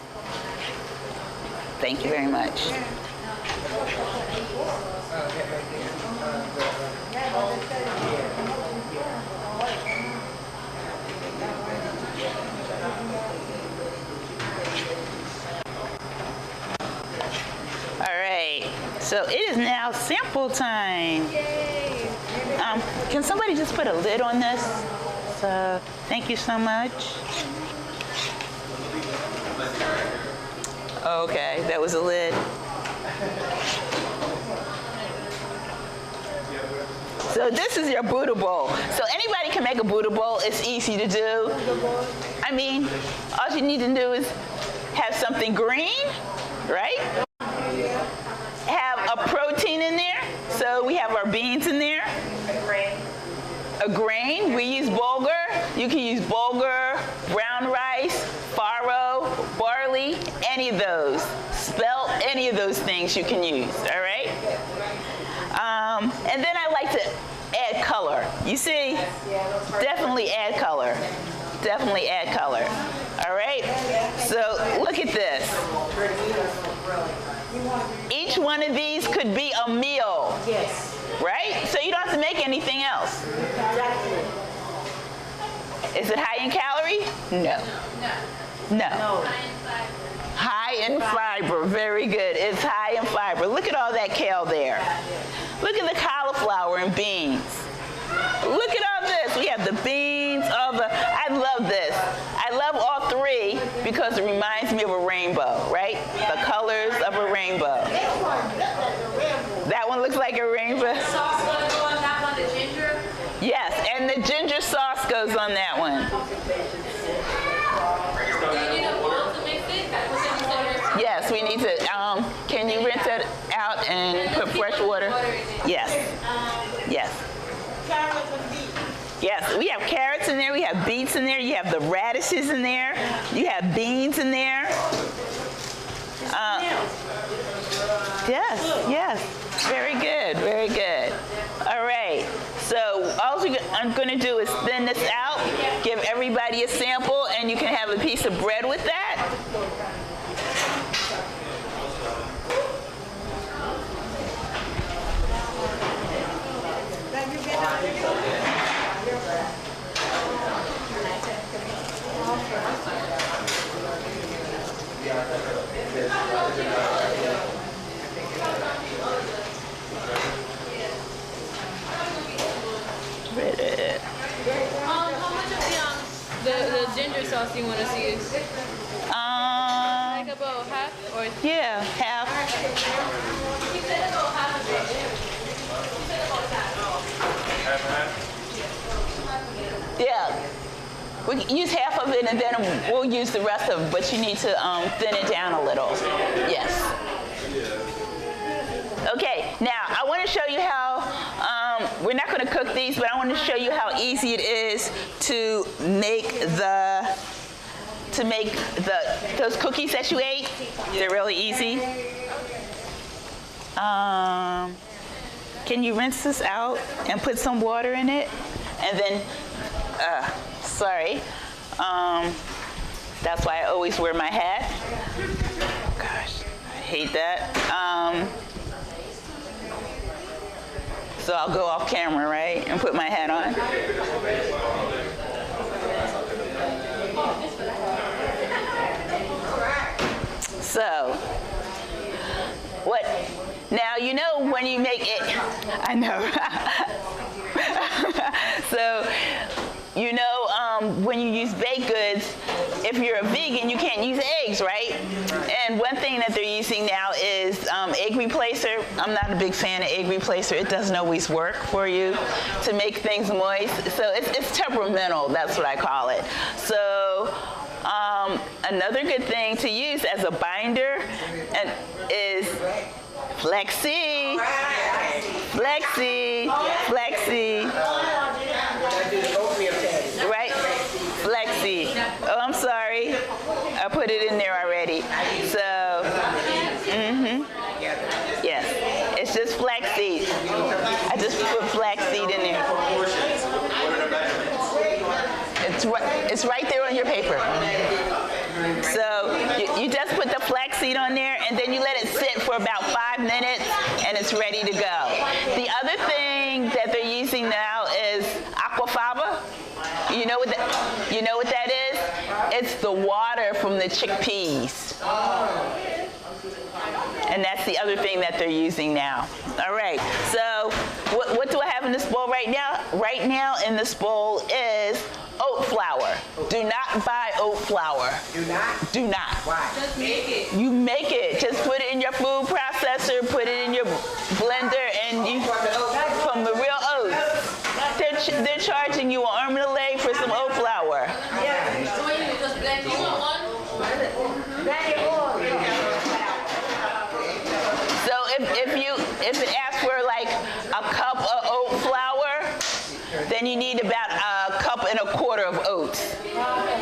[SPEAKER 3] Thank you very much. All right, so it is now sample time.
[SPEAKER 6] Yay!
[SPEAKER 3] Can somebody just put a lid on this? So, thank you so much. Okay, that was a lid. So this is your Buddha bowl. So anybody can make a Buddha bowl. It's easy to do. I mean, all you need to do is have something green, right? Have a protein in there. So we have our beans in there. A grain. We use bulgur. You can use bulgur, brown rice, farro, barley, any of those. Spelt, any of those things you can use, all right? And then I like to add color. You see? Definitely add color. Definitely add color. All right? So look at this. Each one of these could be a meal.
[SPEAKER 2] Yes.
[SPEAKER 3] Right? So you don't have to make anything else.
[SPEAKER 2] Exactly.
[SPEAKER 3] Is it high in calorie? No. No. High in fiber. Very good. It's high in fiber. Look at all that kale there. Look at the cauliflower and beans. Look at all this. We have the beans, I love this. I love all three because it reminds me of a rainbow, right? The colors of a rainbow. That one looks like a rainbow.
[SPEAKER 9] Sauce gonna go on that one, the ginger?
[SPEAKER 3] Yes, and the ginger sauce goes on that one.
[SPEAKER 9] Do you need a bowl to mix it?
[SPEAKER 3] Yes, we need to, can you rinse it out and put fresh water? Yes, yes. Yes, we have carrots in there, we have beets in there, you have the radishes in there, you have beans in there. Yes, yes, very good, very good. All right, so all I'm gonna do is thin this out, give everybody a sample, and you can have a piece of bread with that.
[SPEAKER 6] How much of the ginger sauce do you want us to use? Like about half or?
[SPEAKER 3] Yeah, half.
[SPEAKER 9] He said about half of it. He said about that.
[SPEAKER 3] Yeah. We can use half of it and then we'll use the rest of it, but you need to thin it down a little. Yes. Okay, now I want to show you how, we're not going to cook these, but I want to show you how easy it is to make those cookies that you ate. They're really easy. Can you rinse this out and put some water in it? And then, That's why I always wear my hat. Gosh, I hate that. So I'll go off camera, right, and put my hat on. So, what? Now, you know when you make it, I know. So, you know, when you use baked goods, if you're a vegan, you can't use eggs, right? And one thing that they're using now is egg replacer. I'm not a big fan of egg replacer. It doesn't always work for you to make things moist. So it's temperamental, that's what I call it. So another good thing to use as a binder is flaxseed. Flaxseed. Flaxseed. Right? Flaxseed. Oh, I'm sorry. I put it in there already. So, yes. It's just flaxseed. I just put flaxseed in there. It's right there on your paper. So you just put the flaxseed on there, and then you let it sit for about 5 minutes, and it's ready to go. The other thing that they're using now is Aquafaba. You know what that is? It's the water from the chickpeas. And that's the other thing that they're using now. All right, so what do I have in this bowl right now? Right now in this bowl is oat flour. Do not buy oat flour.
[SPEAKER 8] Do not?
[SPEAKER 3] Do not.
[SPEAKER 8] Why?
[SPEAKER 6] Just make it.
[SPEAKER 3] You make it. Just put it in your food processor, put it in your blender, and you from the real oats. They're charging you an arm and a leg for some oat flour.
[SPEAKER 8] Yeah.
[SPEAKER 6] So when you just blend it, you want one?
[SPEAKER 8] Blend it all.
[SPEAKER 3] So if it asks for like a cup of oat flour, then you need about a cup and a quarter of oats.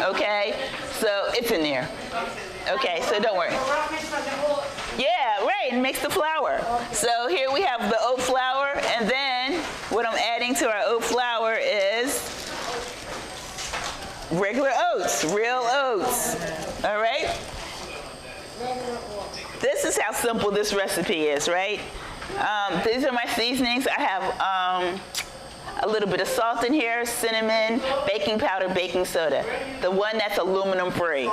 [SPEAKER 3] Okay? So it's in there. Okay, so don't worry. Yeah, right, it makes the flour. So here we have the oat flour, and then what I'm adding to our oat flour is regular oats, real oats. All right? This is how simple this recipe is, right? These are my seasonings. I have a little bit of salt in here, cinnamon, baking powder, baking soda. The one that's aluminum free.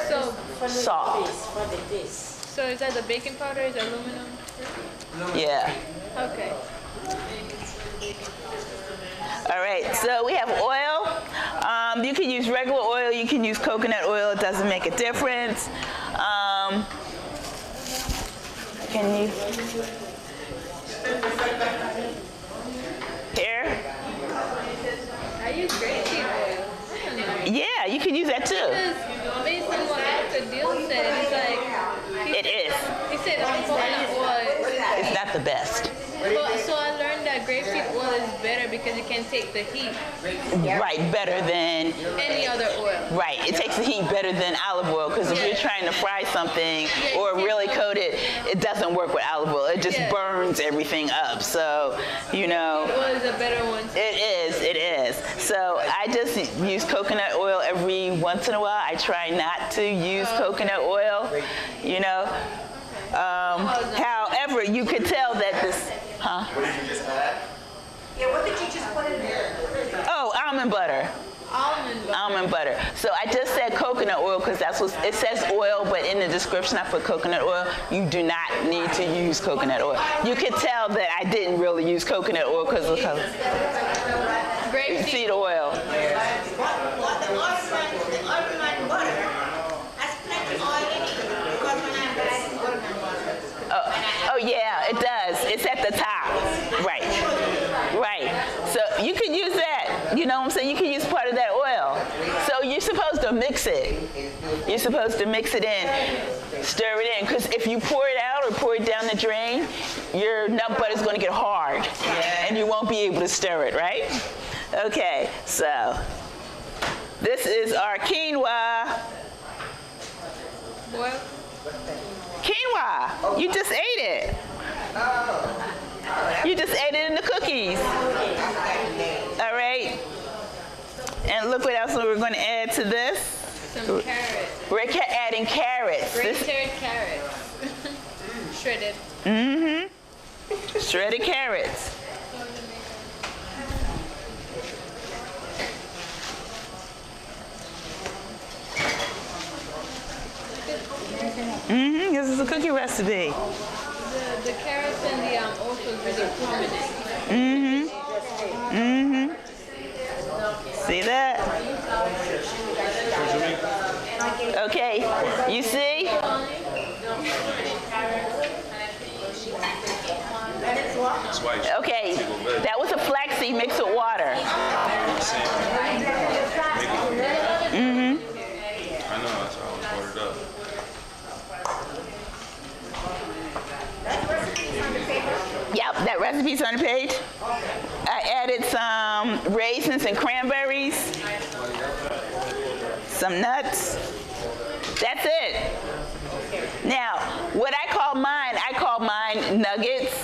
[SPEAKER 6] So,
[SPEAKER 3] Salt.
[SPEAKER 6] so is that the baking powder? Is aluminum?
[SPEAKER 3] Yeah.
[SPEAKER 6] Okay.
[SPEAKER 3] All right, so we have oil. You can use regular oil, you can use coconut oil, it doesn't make a difference. Can you? Here?
[SPEAKER 6] I use grapeseed oil.
[SPEAKER 3] Yeah, you can use that too.
[SPEAKER 6] Because based on what Dr. Deal said, he's like,
[SPEAKER 3] It is.
[SPEAKER 6] he said coconut oil.
[SPEAKER 3] It's not the best.
[SPEAKER 6] So I learned that grapeseed oil is better because it can take the heat.
[SPEAKER 3] Right, better than,
[SPEAKER 6] Any other oil.
[SPEAKER 3] right, it takes the heat better than olive oil, because if you're trying to fry something or really coat it, it doesn't work with olive oil. It just burns everything up. So, you know.
[SPEAKER 6] Oil is a better one.
[SPEAKER 3] It is. So I just use coconut oil every once in a while. I try not to use coconut oil, you know. However, you could tell that this,
[SPEAKER 7] What did you just add?
[SPEAKER 8] Yeah, what did you just put in there?
[SPEAKER 3] oh, almond butter. Almond butter. So I just said coconut oil because that's what it says oil, but in the description I put coconut oil. You do not need to use coconut oil. You could tell that I didn't really use coconut oil because of the grapeseed oil.
[SPEAKER 8] The ordinary butter has plenty of oil in it. Because when I'm buying ordinary butter.
[SPEAKER 3] Oh yeah, it does. It's at the top. Right. Right. So you could use that. You know what I'm saying? You can use part of that oil. So you're supposed to mix it. You're supposed to mix it in, stir it in. Because if you pour it out or pour it down the drain, your nut butter is going to get hard. And you won't be able to stir it, right? Okay, so this is our quinoa.
[SPEAKER 6] Boil?
[SPEAKER 3] Quinoa. You just ate it. You just ate it in the cookies. All right. And look what else we're going to add to this.
[SPEAKER 6] some carrots.
[SPEAKER 3] We're adding carrots.
[SPEAKER 6] Grated carrots. Shredded.
[SPEAKER 3] Mm-hmm. Shredded carrots. Mm-hmm. This is a cookie recipe.
[SPEAKER 6] The carrots and the oats was really prominent.
[SPEAKER 3] Mm-hmm. Mm-hmm. See that? Okay. You see? Okay. That was a flaxseed mixed with water. Mm-hmm.
[SPEAKER 4] I know, that's how I was ordered up.
[SPEAKER 3] Yep, that recipe's on the page. I added some raisins and cranberries, some nuts. That's it. Now, what I call mine nuggets,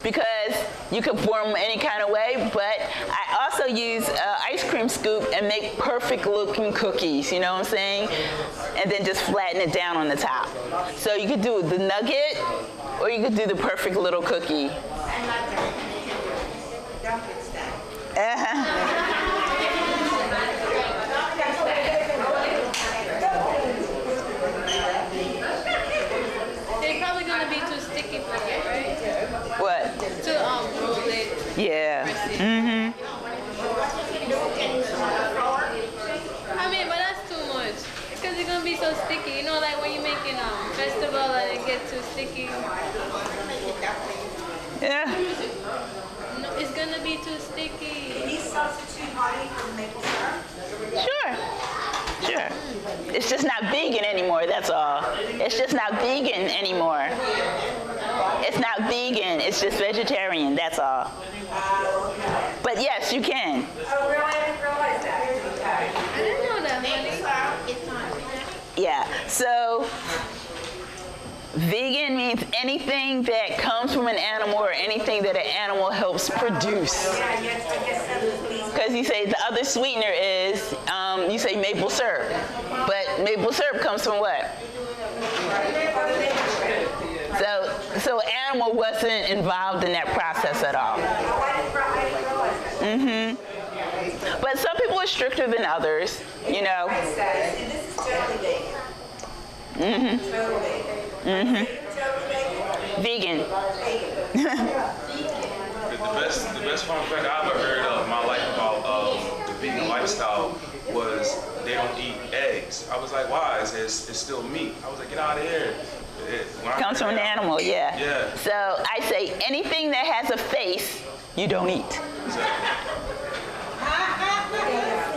[SPEAKER 3] because you can form them any kind of way, but I also use an ice cream scoop and make perfect looking cookies, you know what I'm saying? And then just flatten it down on the top. So you could do the nugget, or you could do the perfect little cookie.
[SPEAKER 6] They're probably gonna be too sticky for you, right?
[SPEAKER 3] What?
[SPEAKER 6] To roll it.
[SPEAKER 3] Yeah. Mm-hmm.
[SPEAKER 6] I mean, but that's too much. Because it's gonna be so sticky. You know, like when you're making festival and it gets too sticky.
[SPEAKER 3] Yeah.
[SPEAKER 6] No, it's gonna be too sticky.
[SPEAKER 8] Can you substitute honey for maple syrup?
[SPEAKER 3] Sure. Sure. It's just not vegan anymore, that's all. It's just not vegan anymore. It's not vegan, it's just vegetarian, that's all. But yes, you can.
[SPEAKER 8] Oh, really? I didn't realize that.
[SPEAKER 6] I didn't know that, honey.
[SPEAKER 8] It's not.
[SPEAKER 3] Yeah, so vegan means anything that comes from an animal or anything that an animal helps produce.
[SPEAKER 8] Yeah, I guess that was please.
[SPEAKER 3] Because you say the other sweetener is, you say maple syrup. But maple syrup comes from what? So animal wasn't involved in that process at all. Mm-hmm. But some people are stricter than others, you know.
[SPEAKER 8] This is totally vegan.
[SPEAKER 3] Mm-hmm.
[SPEAKER 8] Totally
[SPEAKER 3] Vegan.
[SPEAKER 8] vegan.
[SPEAKER 4] The best fun fact I ever heard of in my life about the vegan lifestyle was they don't eat eggs. I was like, why? It's still meat. I was like, get out of here.
[SPEAKER 3] Comes from an animal, yeah.
[SPEAKER 4] Yeah.
[SPEAKER 3] So I say anything that has a face, you don't eat.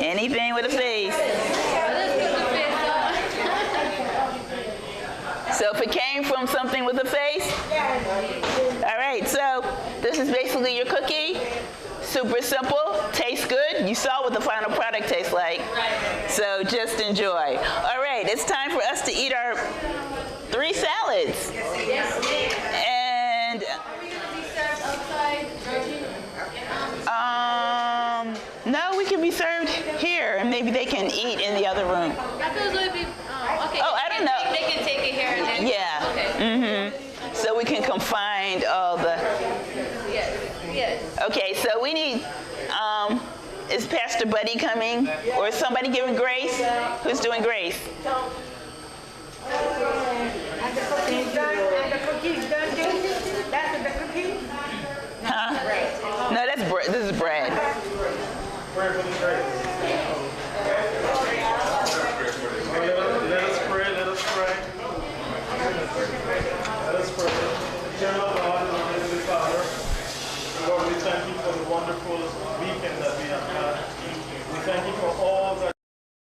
[SPEAKER 3] Anything with a face. So if it came from something with a face, all right, so this is basically your cookie. Super simple, tastes good. You saw what the final product tastes like. So just enjoy. All right, it's time for us to eat our 3 salads. And no, we can be served here, and maybe they can eat in the other room.
[SPEAKER 6] Okay.
[SPEAKER 3] Oh, I don't know.
[SPEAKER 6] They can take it here and then.
[SPEAKER 3] Yeah.
[SPEAKER 6] Okay.
[SPEAKER 3] Mm-hmm. So we can combine all the.
[SPEAKER 6] Yes.
[SPEAKER 3] Okay, so we need. Is Pastor Buddy coming, or is somebody giving grace? Who's doing grace?
[SPEAKER 2] And the cookies done, too? That's the cookie?
[SPEAKER 3] Huh? No, that's bread. This is bread.
[SPEAKER 1] Let us pray. Let us pray. Eternal God and Heavenly Father, Lord, we thank you for the wonderful weekend that we have had. We thank you for all that.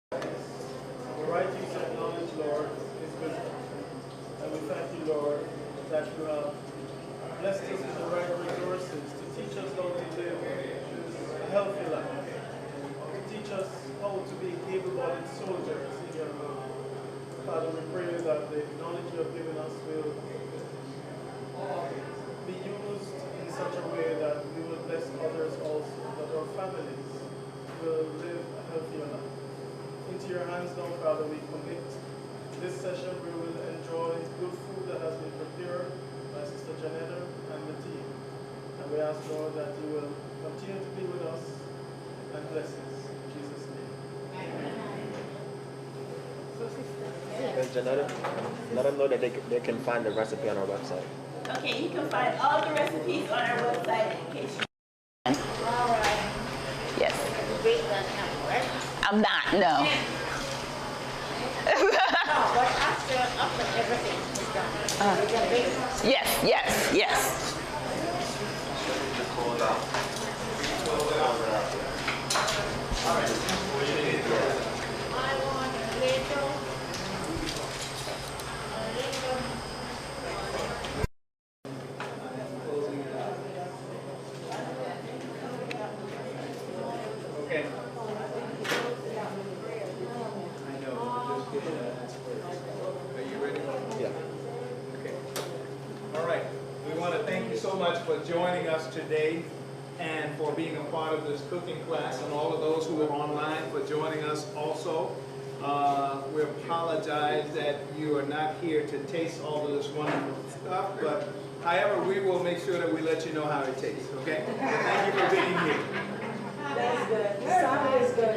[SPEAKER 1] The right use of knowledge, Lord, is wisdom. And we thank you, Lord, that you have blessed us with the right resources to teach us how to live a healthy life. To teach us how to be able-bodied soldiers in your love. Father, we pray that the knowledge you have given us will be used in such a way that we will bless others also, that our families will live a healthier life. Into your hands
[SPEAKER 10] hands now, Father, we commit this session. We will enjoy good food that has been prepared by Sister Janetta and the team. And we ask, Lord, that you will continue to be with us and bless us. In Jesus' name.
[SPEAKER 7] And Janetta, let them know that they can find the recipe on our website.
[SPEAKER 3] Okay, you can find all the recipes on our website in case you.
[SPEAKER 2] All right.
[SPEAKER 3] Yes.
[SPEAKER 2] Great that now, right?
[SPEAKER 3] I'm not, no.
[SPEAKER 2] No, but after everything is done, we can bake it.
[SPEAKER 3] Yes, yes, yes.
[SPEAKER 2] I want a little.
[SPEAKER 1] Okay. I know. Are you ready?
[SPEAKER 7] Yeah.
[SPEAKER 1] Okay. All right. We want to thank you so much for joining us today and for being a part of this cooking class, and all of those who are online for joining us also. We apologize that you are not here to taste all of this wonderful stuff, but however, we will make sure that we let you know how it tastes, okay? Thank you for being here.
[SPEAKER 2] That's good. The salad is good.